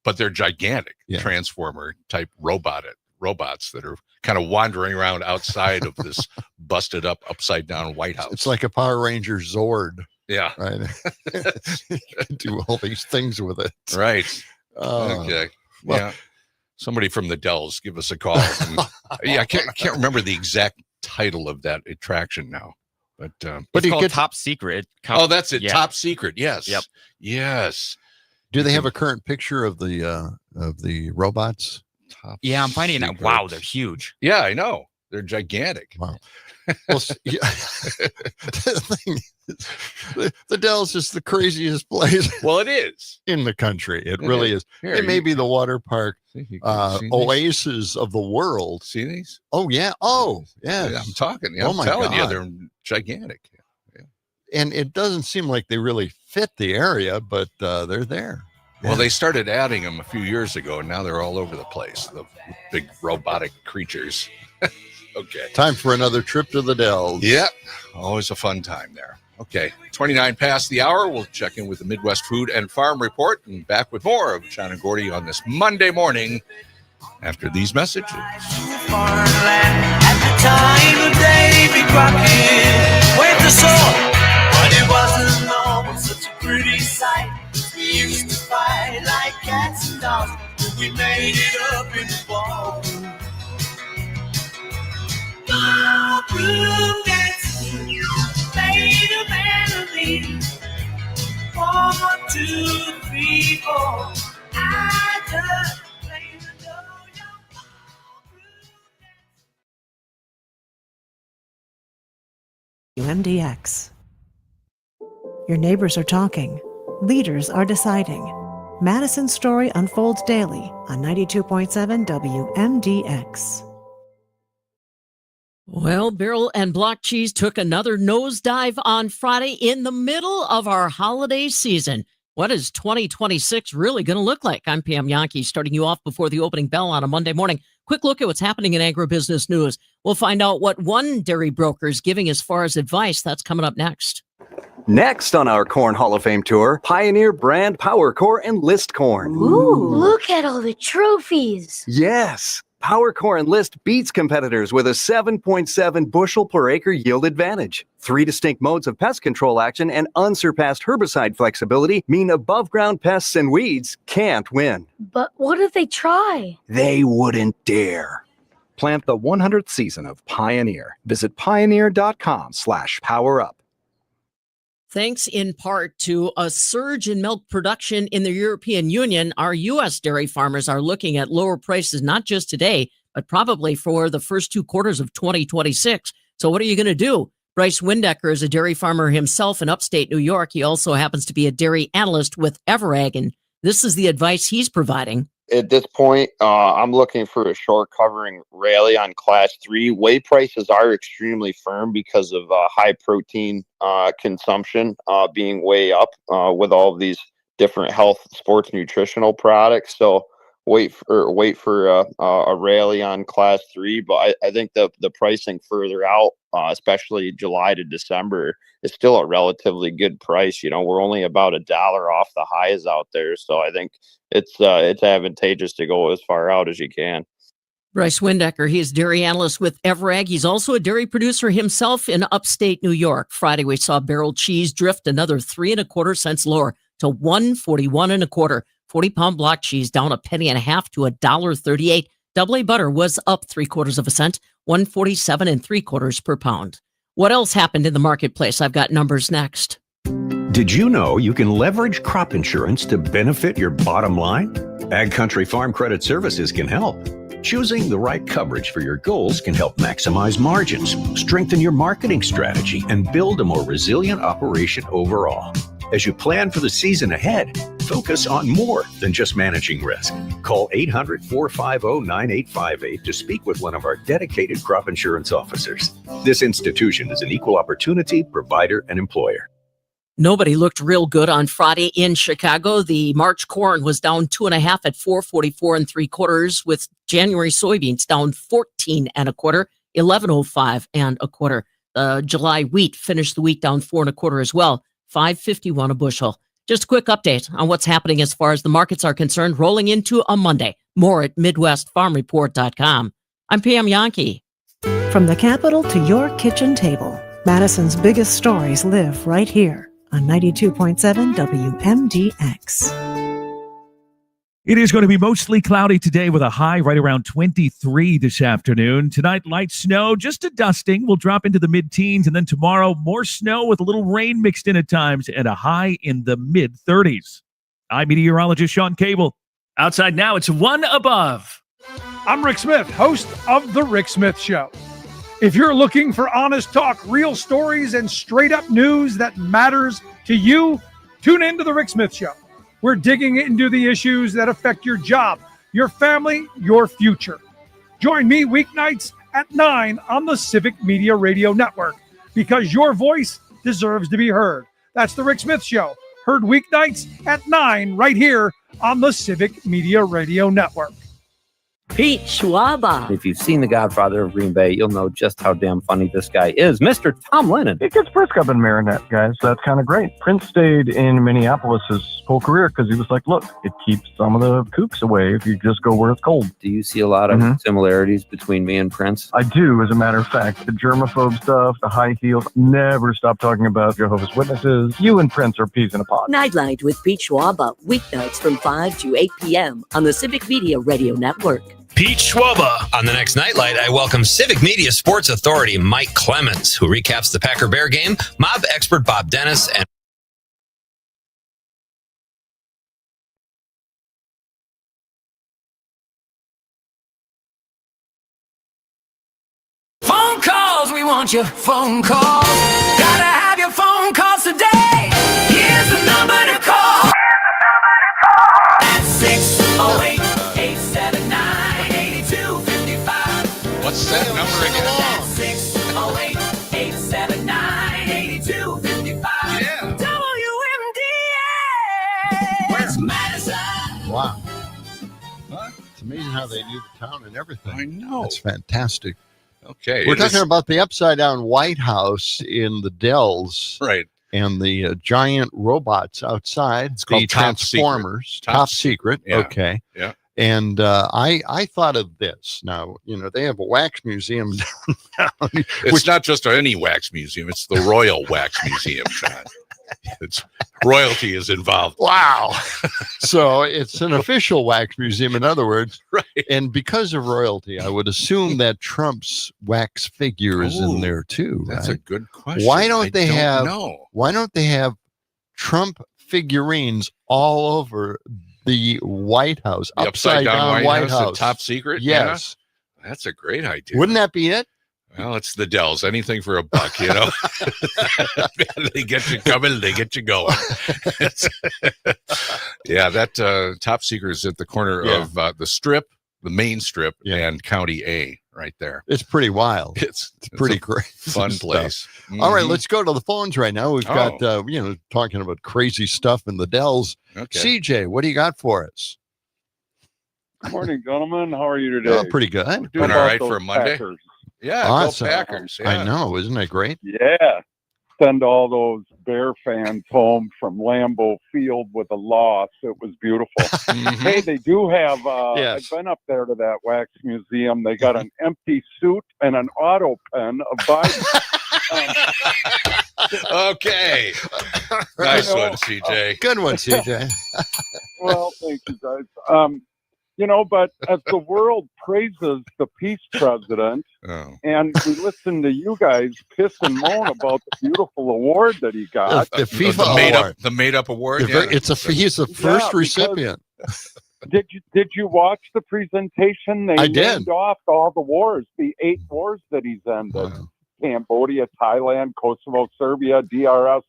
but they're gigantic transformer type robots that are kind of wandering around outside of this busted up upside down White House. It's like a Power Ranger Zord. Yeah. Right. You can do all these things with it. Right. Okay. Well, yeah. Somebody from the Dells, give us a call. I can't remember the exact title of that attraction now. But it's called Top Secret. That's it. Yeah. Top Secret. Yes. Yep. Yes. Do they have a current picture of the robots? I'm finding out. Wow, they're huge. Yeah, I know. They're gigantic. Wow. Well, the thing is, the Dells is the craziest place. Well, it is in the country. It really is. It may be the water park oasis of the world. See these? Oh yeah. Oh yeah. I'm talking. I'm telling you, they're gigantic. Yeah. And it doesn't seem like they really fit the area, but they're there. Well, they started adding them a few years ago, and now they're all over the place. The big robotic creatures. Okay. Time for another trip to the Dells. Yeah. Always a fun time there. Okay. 29 past the hour. We'll check in with the Midwest Food and Farm Report and back with more of John and Gordy on this Monday morning after these messages. At the time of Davy Crockett went to soar, but it wasn't always such a pretty sight. We used to fight like cats and dogs, and we made it up in the ball. Ballroom dancing made a melody. 1, 2, 3, 4. I just played the yo-yo ballroom dance. WMDX. Your neighbors are talking. Leaders are deciding. Madison's story unfolds daily on 92.7 WMDX. Well, barrel and block cheese took another nosedive on Friday in the middle of our holiday season. What is 2026 really going to look like? I'm Pam Yankee, starting you off before the opening bell on a Monday morning. Quick look at what's happening in agribusiness news. We'll find out what one dairy broker is giving as far as advice. That's coming up next. Next on our Corn Hall of Fame tour, Pioneer brand Power Core and List Corn. Ooh, look at all the trophies. Yes. Power Core and List beats competitors with a 7.7 bushel per acre yield advantage. 3 distinct modes of pest control action and unsurpassed herbicide flexibility mean above ground pests and weeds can't win. But what if they try? They wouldn't dare. Plant the 100th season of Pioneer. Visit pioneer.com/powerup. Thanks in part to a surge in milk production in the European Union, our U.S. dairy farmers are looking at lower prices, not just today, but probably for the first 2 quarters of 2026. So what are you going to do? Bryce Windecker is a dairy farmer himself in upstate New York. He also happens to be a dairy analyst with Everag, and this is the advice he's providing. At this point, I'm looking for a short covering rally on Class 3. Whey prices are extremely firm because of high protein consumption being way up with all of these different health sports nutritional products. So wait for a rally on Class 3. But I think the pricing further out, especially July to December, is still a relatively good price. We're only about $1 off the highs out there. So I think it's advantageous to go as far out as you can. Bryce Windecker, he is dairy analyst with Everag. He's also a dairy producer himself in upstate New York. Friday, we saw barrel cheese drift another 3 1/4 cents lower to $1.41 1/4. 40-pound block cheese down 1.5 pennies to $1.38. Double A butter was up 3/4 cents, $1.47 3/4 per pound. What else happened in the marketplace? I've got numbers next. Did you know you can leverage crop insurance to benefit your bottom line? Ag Country Farm Credit Services can help. Choosing the right coverage for your goals can help maximize margins, strengthen your marketing strategy, and build a more resilient operation overall. As you plan for the season ahead, focus on more than just managing risk. Call 800-450-9858 to speak with one of our dedicated crop insurance officers. This institution is an equal opportunity provider and employer. Nobody looked real good on Friday in Chicago. The March corn was down 2.5 at 4.44 3/4, with January soybeans down 14 1/4, 11.05 1/4. The July wheat finished the week down 4 1/4 as well, 5.51 a bushel. Just a quick update on what's happening as far as the markets are concerned, rolling into a Monday. More at MidwestFarmReport.com. I'm Pam Yankee. From the Capitol to your kitchen table, Madison's biggest stories live right here on 92.7 WMDX. It is going to be mostly cloudy today with a high right around 23 this afternoon. Tonight, light snow, just a dusting. Will drop into the mid-teens. And then tomorrow, more snow with a little rain mixed in at times and a high in the mid-30s. I'm meteorologist Sean Cable. Outside now, it's 1 above. I'm Rick Smith, host of The Rick Smith Show. If you're looking for honest talk, real stories, and straight-up news that matters to you, tune in to The Rick Smith Show. We're digging into the issues that affect your job, your family, your future. Join me weeknights at 9 on the Civic Media Radio Network, because your voice deserves to be heard. That's The Rick Smith Show, heard weeknights at 9 right here on the Civic Media Radio Network. Pete Schwaba. If you've seen The Godfather of Green Bay, you'll know just how damn funny this guy is. Mr. Tom Lennon. It gets brisk up in Marinette, guys. That's kind of great. Prince stayed in Minneapolis his whole career because he was like, look, it keeps some of the kooks away if you just go where it's cold. Do you see a lot of similarities between me and Prince? I do, as a matter of fact. The germaphobe stuff, the high heels, never stop talking about Jehovah's Witnesses. You and Prince are peas in a pod. Nightlight with Pete Schwaba, weeknights from 5 to 8 p.m. on the Civic Media Radio Network. Pete Schwaba. On the next Nightlight, I welcome Civic Media Sports Authority Mike Clemens, who recaps the Packer-Bear game, mob expert Bob Dennis, and Phone calls, we want your phone calls. Gotta have your phone calls today. Here's the number to call. At 608-879-8255. What's that number again? 608-879-8255. Yeah. WMDX. Where's Madison? Wow. It's amazing how they knew the town and everything. I know. It's fantastic. Okay. We're talking about the upside-down White House in the Dells. Right. And the giant robots outside. It's the called Transformers. Top Secret. Yeah. Okay. Yeah. And I thought of this. Now, they have a wax museum downtown. It's not just any wax museum. It's the Royal Wax Museum, John. It's royalty is involved. Wow. So it's an official wax museum, in other words. Right. And because of royalty, I would assume that Trump's wax figure is in there too. That's right? a good question. Why don't they have Trump figurines all over the White House? The upside down White House. House. The Top Secret? Yes. Yeah. That's a great idea. Wouldn't that be it? Well, it's the Dells. Anything for a buck, They get you coming, they get you going. Yeah, that Top Secret is at the corner of the Strip, the main Strip, and County A right there. It's pretty wild. It's pretty great. Fun place. Mm-hmm. All right, let's go to the phones right now. We've got, talking about crazy stuff in the Dells. Okay. CJ, what do you got for us? Good morning, gentlemen. How are you today? Oh, pretty good. Doing all right for a Monday. Packers? Yeah, awesome. Go Packers. Yeah. I know. Isn't that great? Yeah. Send all those Bear fans home from Lambeau Field with a loss. It was beautiful. Hey, they do have, I've been up there to that wax museum. They got an empty suit and an auto pen of Biden. Okay. Nice one, CJ. Good one, CJ. Well, thank you, guys. But as the world praises the peace president, and we listen to you guys piss and moan about the beautiful award that he got. The FIFA award. The made-up award? He's the first recipient. Did you watch the presentation? They named off all the wars, the 8 wars that he's ended. Wow. Cambodia, Thailand, Kosovo, Serbia, DRS,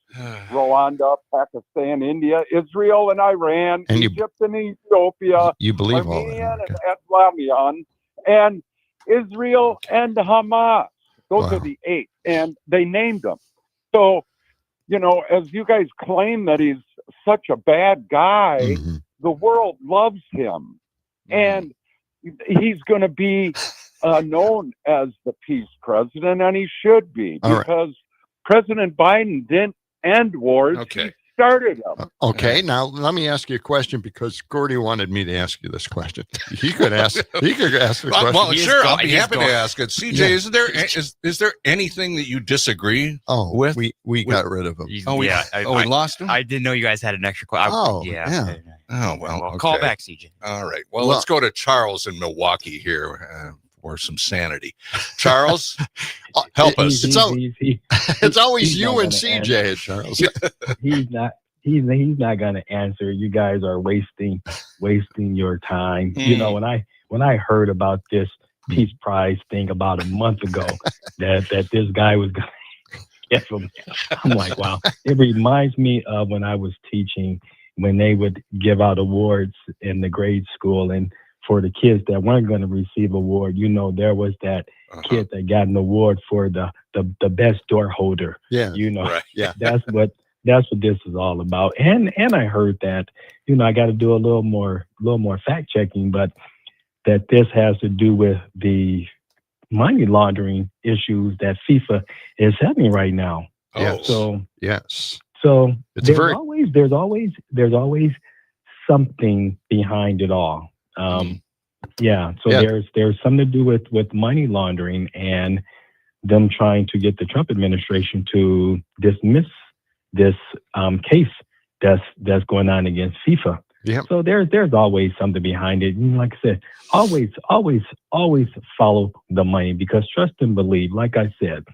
Rwanda, Pakistan, India, Israel and Iran, and Egypt and Ethiopia, you believe Armenia all that. Okay. and Eslamian, and Israel and Hamas. Those are the 8, and they named them. So, as you guys claim that he's such a bad guy, the world loves him. And he's going to be known as the peace president, and he should be, because President Biden didn't end wars. He started them. Okay, now let me ask you a question, because Gordy wanted me to ask you this question. He could ask the question. Well, sure, I'll be happy to ask it. CJ, is there anything that you disagree with? We got rid of him. We lost him? I didn't know you guys had an extra question. Oh, well, call back, CJ. All right. Well, let's go to Charles in Milwaukee here for some sanity. Charles, help us. It's always you and CJ, Charles. He's not going to answer. You guys are wasting your time. When I heard about this Peace Prize thing about a month ago, that this guy was going to get from, I'm like, wow. It reminds me of when I was teaching, when they would give out awards in the grade school, and for the kids that weren't going to receive award, there was that kid that got an award for the best door holder. Yeah. Right. Yeah. That's what this is all about. And I heard that, I got to do a little more fact checking, but that this has to do with the money laundering issues that FIFA is having right now. Yes. So yes. So it's there's always something behind it all. There's something to do with money laundering and them trying to get the Trump administration to dismiss this case that's going on against FIFA. Yep. So there's always something behind it. And like I said, always follow the money, because trust and believe, like I said,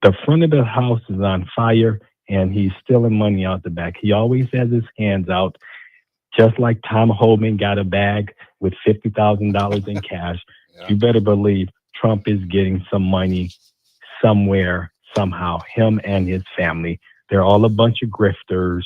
the front of the house is on fire and he's stealing money out the back. He always has his hands out, just like Tom Homan got a bag with $50,000 in cash. You better believe Trump is getting some money somewhere, somehow, him and his family. They're all a bunch of grifters.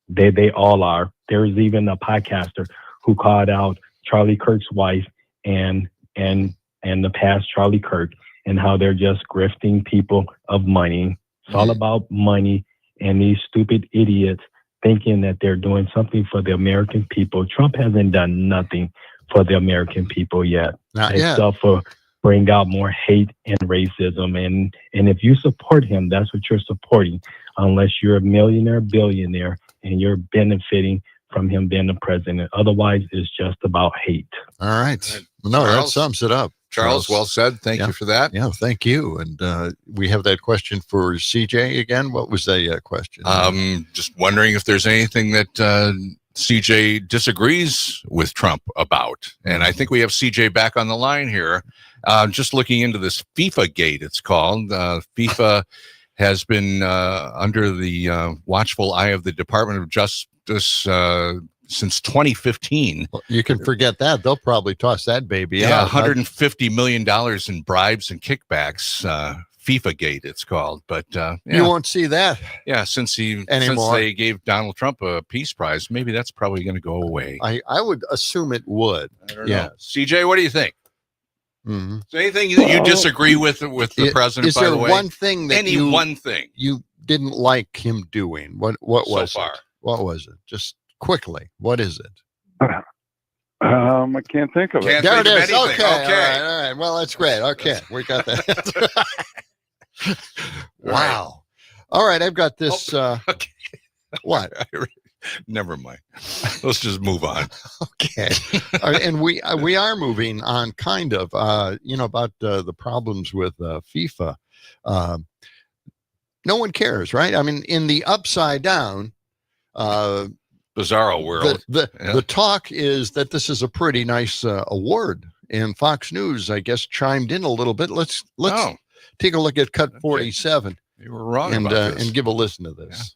They all are. There's even a podcaster who called out Charlie Kirk's wife and the past Charlie Kirk, and how they're just grifting people of money. It's all about money, and these stupid idiots thinking that they're doing something for the American people. Trump hasn't done nothing for the American people yet. Not yet. Except for bring out more hate and racism. And if you support him, that's what you're supporting, unless you're a millionaire, billionaire, and you're benefiting from him being the president. Otherwise, it's just about hate. All right. No, that sums it up. Charles, well said. Thank you for that. Yeah, thank you. And we have that question for CJ again. What was the question? Just wondering if there's anything that CJ disagrees with Trump about. And I think we have CJ back on the line here. Just looking into this FIFA gate, it's called. FIFA has been under the watchful eye of the Department of Justice since 2015. Well, you can forget that. They'll probably toss that baby out. $150 million in bribes and kickbacks. FIFA Gate, it's called. But you won't see that. Yeah, since they gave Donald Trump a peace prize, maybe that's probably going to go away. I would assume it would. I don't know. CJ, what do you think? Mm-hmm. Is there anything that you disagree with the president? Is there one thing that one thing you didn't like him doing? What was so far? It? What was it? Just quickly, what is it? I can't think of it. There it is. Okay. All right. Well, that's great. Okay, we got that. Wow. All right, I've got this. Okay. What? Never mind. Let's just move on. Okay. And we are moving on, kind of. About the problems with FIFA. No one cares, right? I mean, in the upside down. Bizarro world. The talk is that this is a pretty nice award, and Fox News, I guess, chimed in a little bit. Let's take a look at cut 47. You were wrong and about this. And give a listen to this.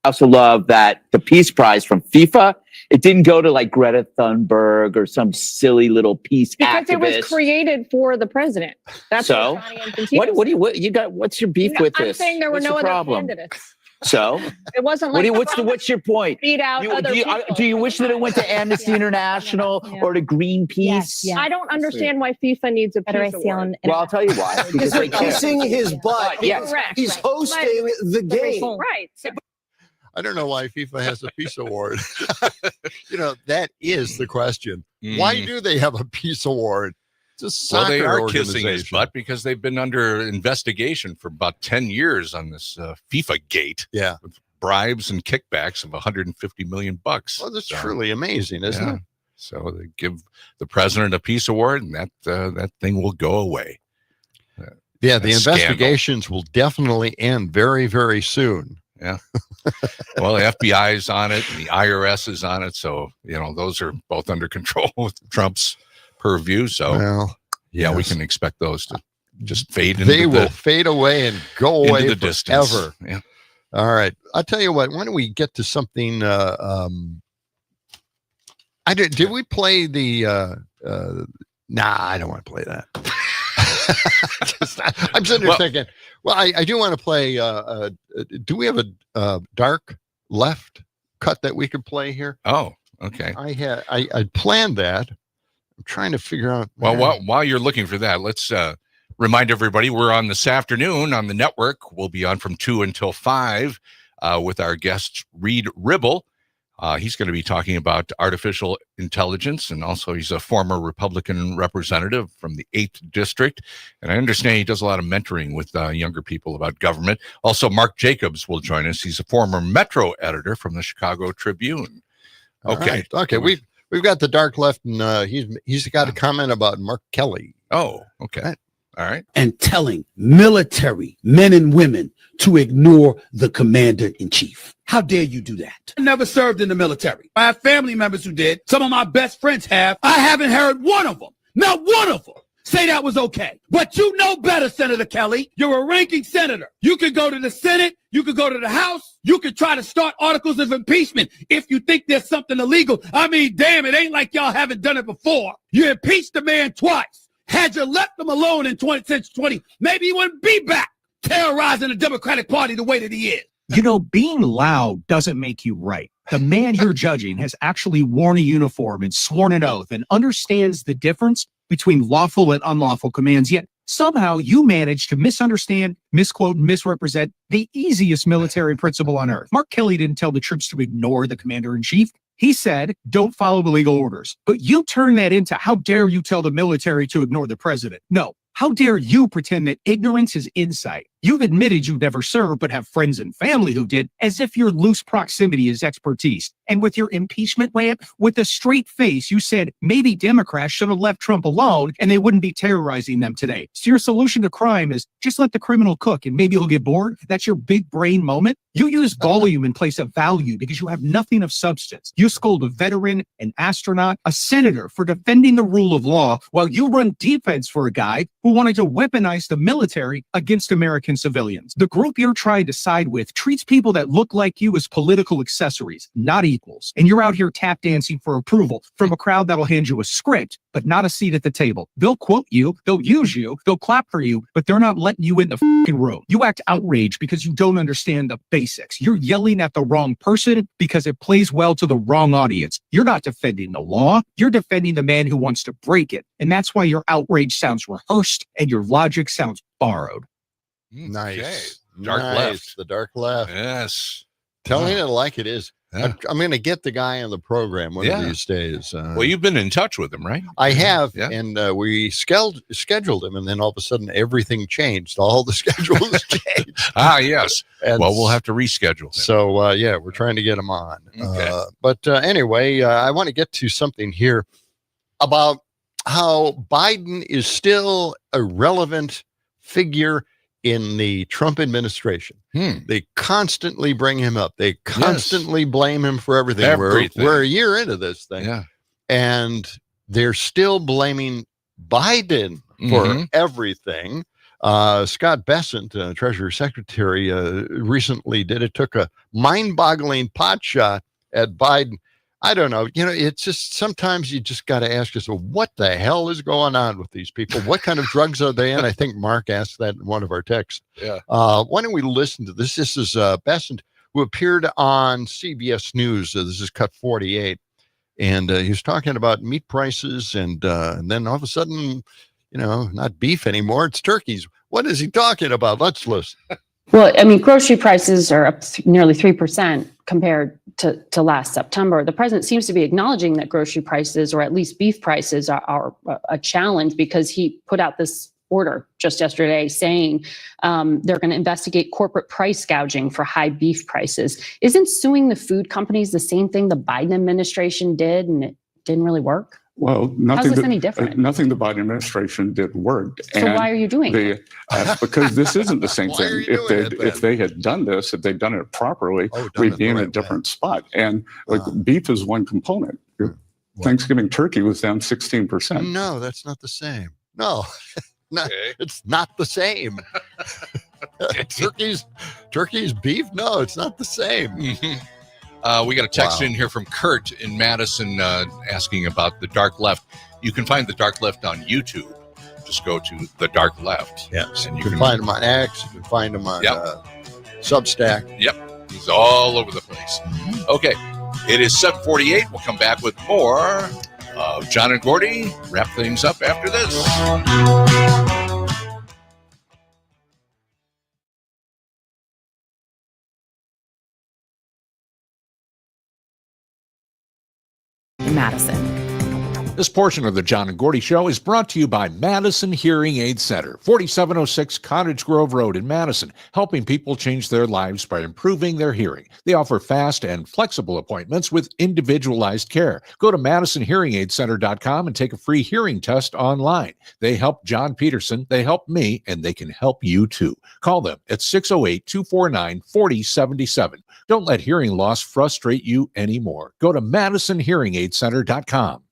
I also love that the Peace Prize from FIFA, it didn't go to like Greta Thunberg or some silly little peace because activist. It was created for the president. That's so. What you got? What's your beef with I'm this? saying there were What's no the other problem? candidates. So It wasn't like what's your point? beat out other people. Do you wish that it went to Amnesty International or to Greenpeace? I don't understand why FIFA needs a peace award. Well, I'll tell you why. Because they're they care. kissing his butt. Yes. Correct. He's hosting the game. Right. I don't know why FIFA has a peace award. That is the question. Why do they have a peace award? It's a soccer they are organization. kissing his butt because they've been under investigation for about 10 years on this FIFA gate. Yeah. With bribes and kickbacks of $150 million. Well, that's truly amazing, isn't it? So they give the president a peace award, and that thing will go away. The investigations will definitely end very, very soon. Yeah. Well, the FBI is on it, and the IRS is on it. So, those are both under control with Trump's purview. So, we can expect those to just fade into They will fade away and go away the distance. forever. Yeah. All right. I'll tell you what, why don't we get to something did we play the nah, I don't want to play that. I'm sitting there thinking, well, I do want to play do we have a dark left cut that we could play here? Oh, okay. I planned that. I'm trying to figure out. Well, while you're looking for that, let's remind everybody we're on this afternoon on the network. We'll be on from 2 until 5 with our guest Reed Ribble. He's going to be talking about artificial intelligence, and also he's a former Republican representative from the 8th District. And I understand he does a lot of mentoring with younger people about government. Also, Mark Jacobs will join us. He's a former Metro editor from the Chicago Tribune. Okay. Right. Okay. We've got the dark left, and he's got a comment about Mark Kelly. Oh, okay. All right. And telling military men and women to ignore the commander-in-chief. How dare you do that? I never served in the military. I have family members who did. Some of my best friends have. I haven't heard one of them, not one of them, say that was okay. But you know better, Senator Kelly. You're a ranking senator. You could go to the Senate. You could go to the House. You could try to start articles of impeachment if you think there's something illegal. I mean, damn, it ain't like y'all haven't done it before. You impeached the man twice. Had you left him alone in 2020, maybe he wouldn't be back terrorizing the Democratic Party the way that he is. Being loud doesn't make you right. The man you're judging has actually worn a uniform and sworn an oath and understands the difference between lawful and unlawful commands, yet somehow you manage to misunderstand, misquote, and misrepresent the easiest military principle on earth. Mark Kelly didn't tell the troops to ignore the commander-in-chief. He said, don't follow the legal orders. But you turn that into, how dare you tell the military to ignore the president? No. How dare you pretend that ignorance is insight? You've admitted you've never served, but have friends and family who did, as if your loose proximity is expertise. And with your impeachment rant, with a straight face, you said maybe Democrats should have left Trump alone and they wouldn't be terrorizing them today. So your solution to crime is just let the criminal cook and maybe he'll get bored. That's your big brain moment. You use volume in place of value because you have nothing of substance. You scold a veteran, an astronaut, a senator for defending the rule of law while you run defense for a guy who wanted to weaponize the military against American civilians. The group you're trying to side with treats people that look like you as political accessories, not equals. And you're out here tap dancing for approval from a crowd that'll hand you a script, but not a seat at the table. They'll quote you, they'll use you, they'll clap for you, but they're not letting you in the fucking room. You act outraged because you don't understand the basics. You're yelling at the wrong person because it plays well to the wrong audience. You're not defending the law. You're defending the man who wants to break it. And that's why your outrage sounds rehearsed and your logic sounds borrowed. Nice. Okay. Dark left. The dark left. Yes. Telling it like it is. Yeah. I'm going to get the guy on the program one of these days. Well, you've been in touch with him, right? I have, and we scheduled him, and then all of a sudden everything changed. All the schedules changed. Yes. And well, we'll have to reschedule him. So, we're trying to get him on. Okay. But anyway, I want to get to something here about how Biden is still a relevant figure in the Trump administration. They constantly bring him up. They constantly blame him for everything. We're a year into this thing. And they're still blaming Biden for everything. Scott Bessent, Treasury Secretary, recently took a mind-boggling pot shot at Biden. I don't know. It's just sometimes you just got to ask yourself, what the hell is going on with these people? What kind of drugs are they in? I think Mark asked that in one of our texts. Yeah. Why don't we listen to this? This is Bessent who appeared on CBS News. This is Cut 48. And he was talking about meat prices. And then all of a sudden, not beef anymore. It's turkeys. What is he talking about? Let's listen. Well, I mean, grocery prices are up nearly 3% compared to last September. The president seems to be acknowledging that grocery prices, or at least beef prices, are a challenge, because he put out this order just yesterday saying they're going to investigate corporate price gouging for high beef prices. Isn't suing the food companies the same thing the Biden administration did, and it didn't really work? Well, How's this any different? Nothing the Biden administration did worked. So why are you doing it? Because this isn't the same thing. If they had done this, if they'd done it properly, we'd be in a different spot. And beef is one component. Thanksgiving turkey was down 16%. No, that's not the same. No, it's not the same. Turkey's beef? No, it's not the same. We got a text in here from Kurt in Madison asking about the Dark Left. You can find the Dark Left on YouTube. Just go to the Dark Left. Yes, and you can find him on X. You can find him on Substack. Yep, he's all over the place. Okay, it is 7:48. We'll come back with more of John and Gordy. Wrap things up after this. Madison. This portion of the John and Gordy Show is brought to you by Madison Hearing Aid Center, 4706 Cottage Grove Road in Madison, helping people change their lives by improving their hearing. They offer fast and flexible appointments with individualized care. Go to MadisonHearingAidCenter.com and take a free hearing test online. They help John Peterson, they help me, and they can help you too. Call them at 608-249-4077. Don't let hearing loss frustrate you anymore. Go to MadisonHearingAidCenter.com.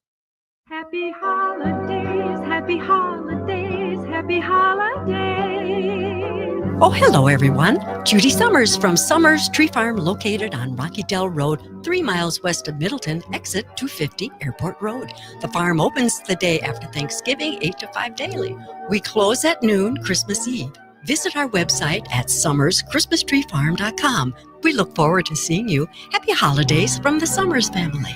Happy holidays, happy holidays, happy holidays. Oh, hello, everyone. Judy Summers from Summers Tree Farm, located on Rocky Dell Road, 3 miles west of Middleton, exit 250 Airport Road. The farm opens the day after Thanksgiving, 8 to 5 daily. We close at noon Christmas Eve. Visit our website at summerschristmastreefarm.com. We look forward to seeing you. Happy holidays from the Summers family.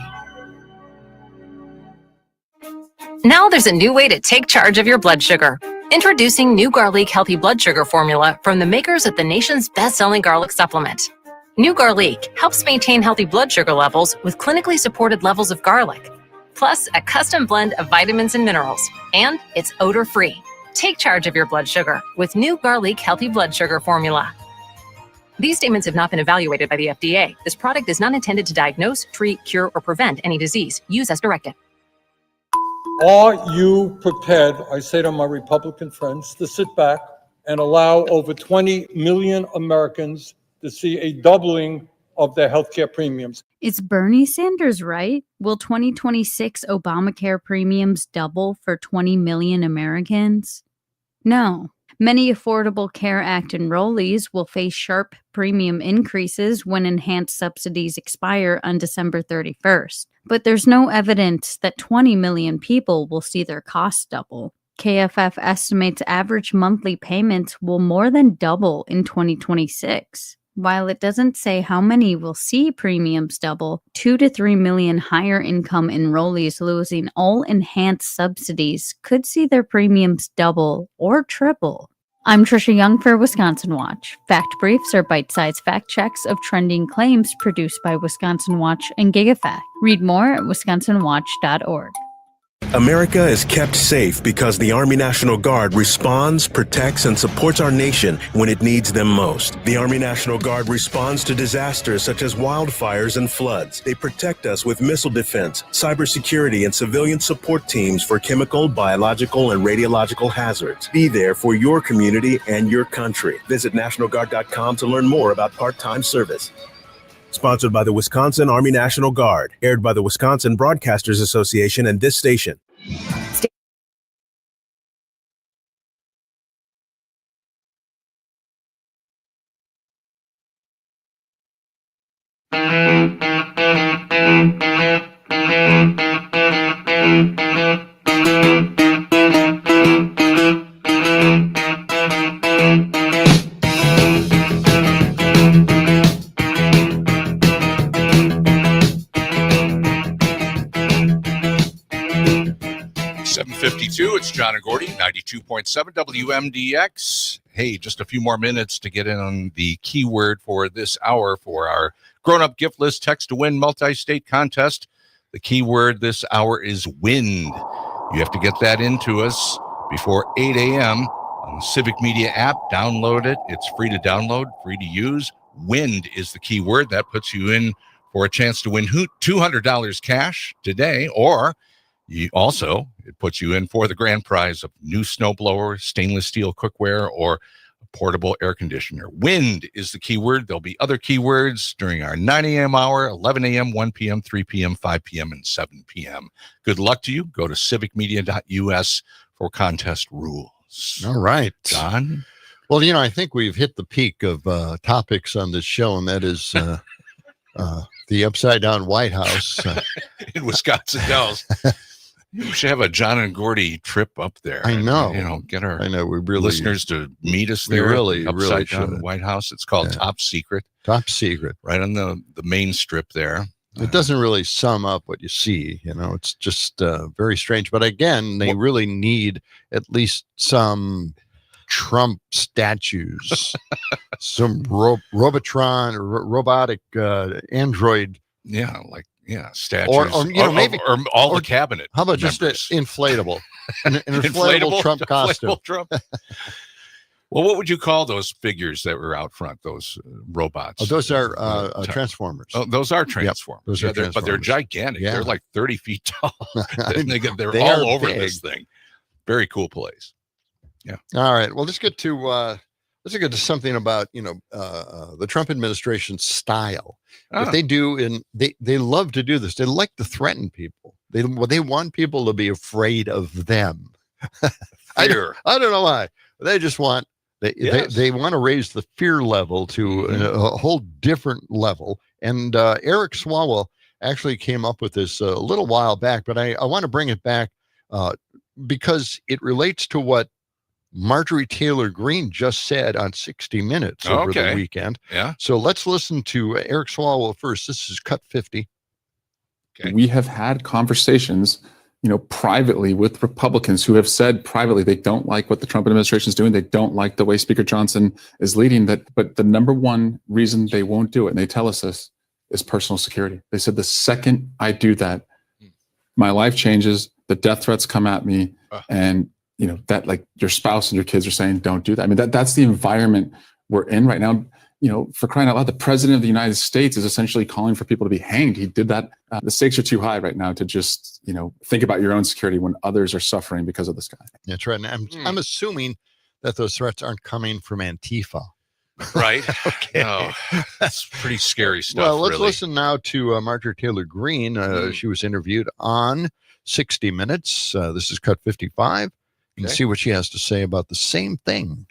Now there's a new way to take charge of your blood sugar. Introducing new Garlic Healthy Blood Sugar Formula from the makers of the nation's best-selling garlic supplement. New Garlic helps maintain healthy blood sugar levels with clinically supported levels of garlic, plus a custom blend of vitamins and minerals, and it's odor-free. Take charge of your blood sugar with New Garlic Healthy Blood Sugar Formula. These statements have not been evaluated by the FDA. This product is not intended to diagnose, treat, cure, or prevent any disease. Use as directed. Are you prepared, I say to my Republican friends, to sit back and allow over 20 million Americans to see a doubling of their healthcare premiums? It's Bernie Sanders, right? Will 2026 Obamacare premiums double for 20 million Americans? No. Many Affordable Care Act enrollees will face sharp premium increases when enhanced subsidies expire on December 31st. But there's no evidence that 20 million people will see their costs double. KFF estimates average monthly payments will more than double in 2026. While it doesn't say how many will see premiums double, 2 to 3 million higher income enrollees losing all enhanced subsidies could see their premiums double or triple. I'm Trisha Young for Wisconsin Watch. Fact briefs are bite-sized fact checks of trending claims produced by Wisconsin Watch and GigaFact. Read more at wisconsinwatch.org. America is kept safe because the Army National Guard responds, protects, and supports our nation when it needs them most. The Army National Guard responds to disasters such as wildfires and floods. They protect us with missile defense, cybersecurity, and civilian support teams for chemical, biological, and radiological hazards. Be there for your community and your country. Visit NationalGuard.com to learn more about part-time service. Sponsored by the Wisconsin Army National Guard. Aired by the Wisconsin Broadcasters Association and this station. 6:52. It's John and Gordy, 92.7 WMDX. Hey, just a few more minutes to get in on the keyword for this hour for our grown-up gift list text to win multi-state contest. The keyword this hour is wind. You have to get that into us before 8 a.m. on the Civic Media app. Download it. It's free to download, free to use. Wind is the keyword. That puts you in for a chance to win $200 cash today, or it puts you in for the grand prize of new snowblower, stainless steel cookware, or a portable air conditioner. Wind is the keyword. There'll be other keywords during our 9 a.m. hour, 11 a.m., 1 p.m., 3 p.m., 5 p.m., and 7 p.m. Good luck to you. Go to civicmedia.us for contest rules. All right. John? Well, I think we've hit the peak of topics on this show, and that is the upside-down White House. In Wisconsin Dells. We should have a John and Gordy trip up there. I know. Get our we really, listeners to meet us there. Really, upside down White House. It's called Top Secret. Top Secret. Right on the main strip there. It doesn't really sum up what you see. It's just very strange. But again, they really need at least some Trump statues, some Robotron or robotic android. Statues. Or maybe all the cabinet. How about members. just an inflatable? An inflatable Trump costume. Inflatable Trump. Well, what would you call those figures that were out front, those robots? Oh, those are Transformers. Oh, those are Transformers. Yep, those are Transformers. But they're gigantic. Yeah. They're like 30 feet tall. They're They all are over big. this thing. Very cool place. Yeah. All right. Well, let's get to something about the Trump administration's style. What they do, and they love to do this. They like to threaten people. They want people to be afraid of them. I don't know why. They just want they want to raise the fear level to a whole different level. And Eric Swalwell actually came up with this a little while back, but I want to bring it back because it relates to what Marjorie Taylor Greene just said on 60 Minutes over the weekend. Yeah. So let's listen to Eric Swalwell first. This is cut 50. Okay. We have had conversations, privately with Republicans who have said privately they don't like what the Trump administration is doing. They don't like the way Speaker Johnson is leading that. But the number one reason they won't do it, and they tell us this, is personal security. They said the second I do that, my life changes. The death threats come at me, and that like your spouse and your kids are saying, don't do that. I mean, that's the environment we're in right now. For crying out loud, the president of the United States is essentially calling for people to be hanged. He did that. The stakes are too high right now to just, think about your own security when others are suffering because of this guy. That's right. And I'm assuming that those threats aren't coming from Antifa. Right. Okay. No, that's pretty scary stuff. Well, let's really. listen now to Marjorie Taylor Greene. She was interviewed on 60 Minutes. This is cut 55. You can see what she has to say about the same thing.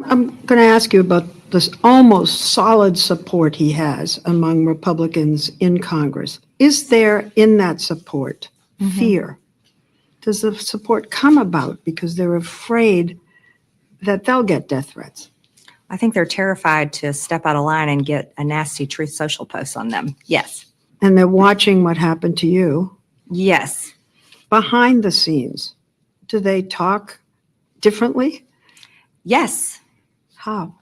I'm going to ask you about this almost solid support he has among Republicans in Congress. Is there in that support fear? Does the support come about because they're afraid that they'll get death threats? I think they're terrified to step out of line and get a nasty Truth Social post on them. Yes. And they're watching what happened to you? Yes. Behind the scenes, do they talk differently? Yes. How?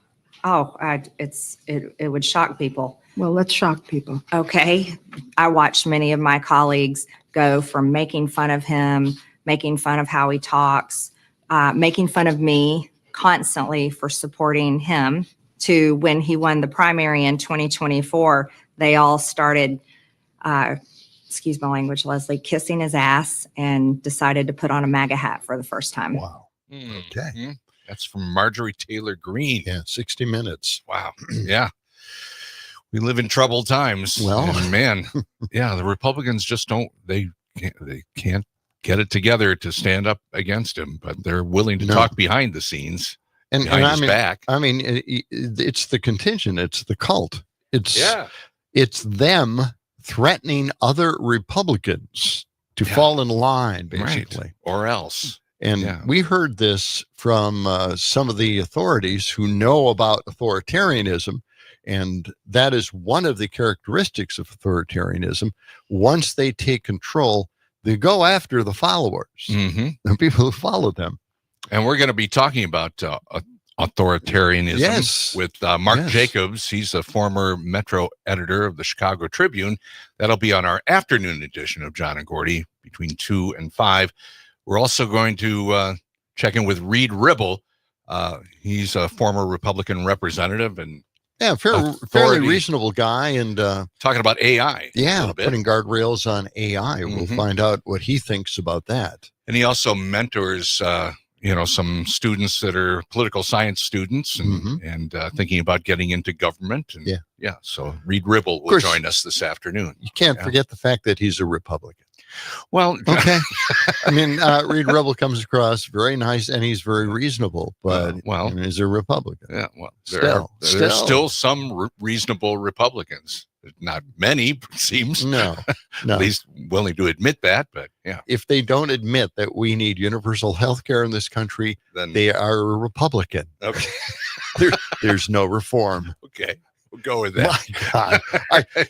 Oh, it would shock people. Well, let's shock people. Okay. I watched many of my colleagues go from making fun of him, making fun of how he talks, making fun of me constantly for supporting him, to when he won the primary in 2024, they all started, excuse my language, Leslie, kissing his ass and decided to put on a MAGA hat for the first time. Wow. Okay. That's from Marjorie Taylor Greene. Yeah, 60 Minutes. Wow. Yeah. We live in troubled times. Well, and man, the Republicans just they can't get it together to stand up against him, but they're willing to talk behind the scenes, behind his back. I mean, it's the contingent. It's the cult. It's them threatening other Republicans to fall in line, basically. Right. Or else. And we heard this from some of the authorities who know about authoritarianism. And that is one of the characteristics of authoritarianism. Once they take control, They go after the followers, the people who follow them. And we're going to be talking about authoritarianism with Mark Jacobs. He's a former Metro editor of the Chicago Tribune. That'll be on our afternoon edition of John and Gordy between 2 and 5. We're also going to check in with Reed Ribble. He's a former Republican representative and fairly reasonable guy, and talking about AI. Putting guardrails on AI. We'll find out what he thinks about that. And he also mentors some students that are political science students and thinking about getting into government. And so Reed Ribble will join us this afternoon. You can't forget the fact that he's a Republican. Well, okay. I mean, Reed Ribble comes across very nice and he's very reasonable, but he's a Republican. Yeah, well, there's still some reasonable Republicans. Not many, it seems. No. At least willing to admit that, but yeah. If they don't admit that we need universal health care in this country, then they are a Republican. Okay. There's no reform. Okay. We'll go with that. My God.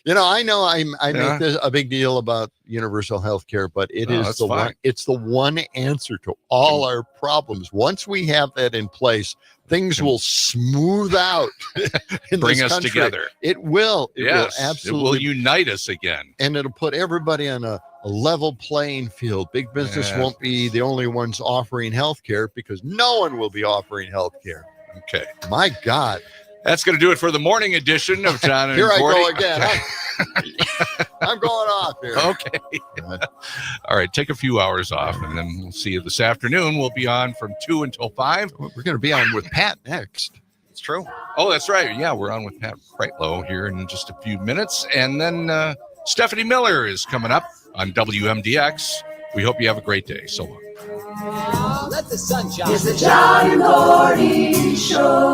I know I make this a big deal about universal health care, but it's the one answer to all our problems. Once we have that in place, things will smooth out in bring this us country. together. It will. It will It absolutely. will unite us again. And it'll put everybody on a level playing field. Big business won't be the only ones offering health care because no one will be offering health care. Okay. My God. That's going to do it for the morning edition of John and Gordy. Here I go again. I'm going off here. Okay. All right. Take a few hours off, and then we'll see you this afternoon. We'll be on from 2 until 5. We're going to be on with Pat next. It's true. Oh, that's right. Yeah, we're on with Pat Kreitlow here in just a few minutes. And then Stephanie Miller is coming up on WMDX. We hope you have a great day. So long. Let the sun shine. It's the John and Gordy Show.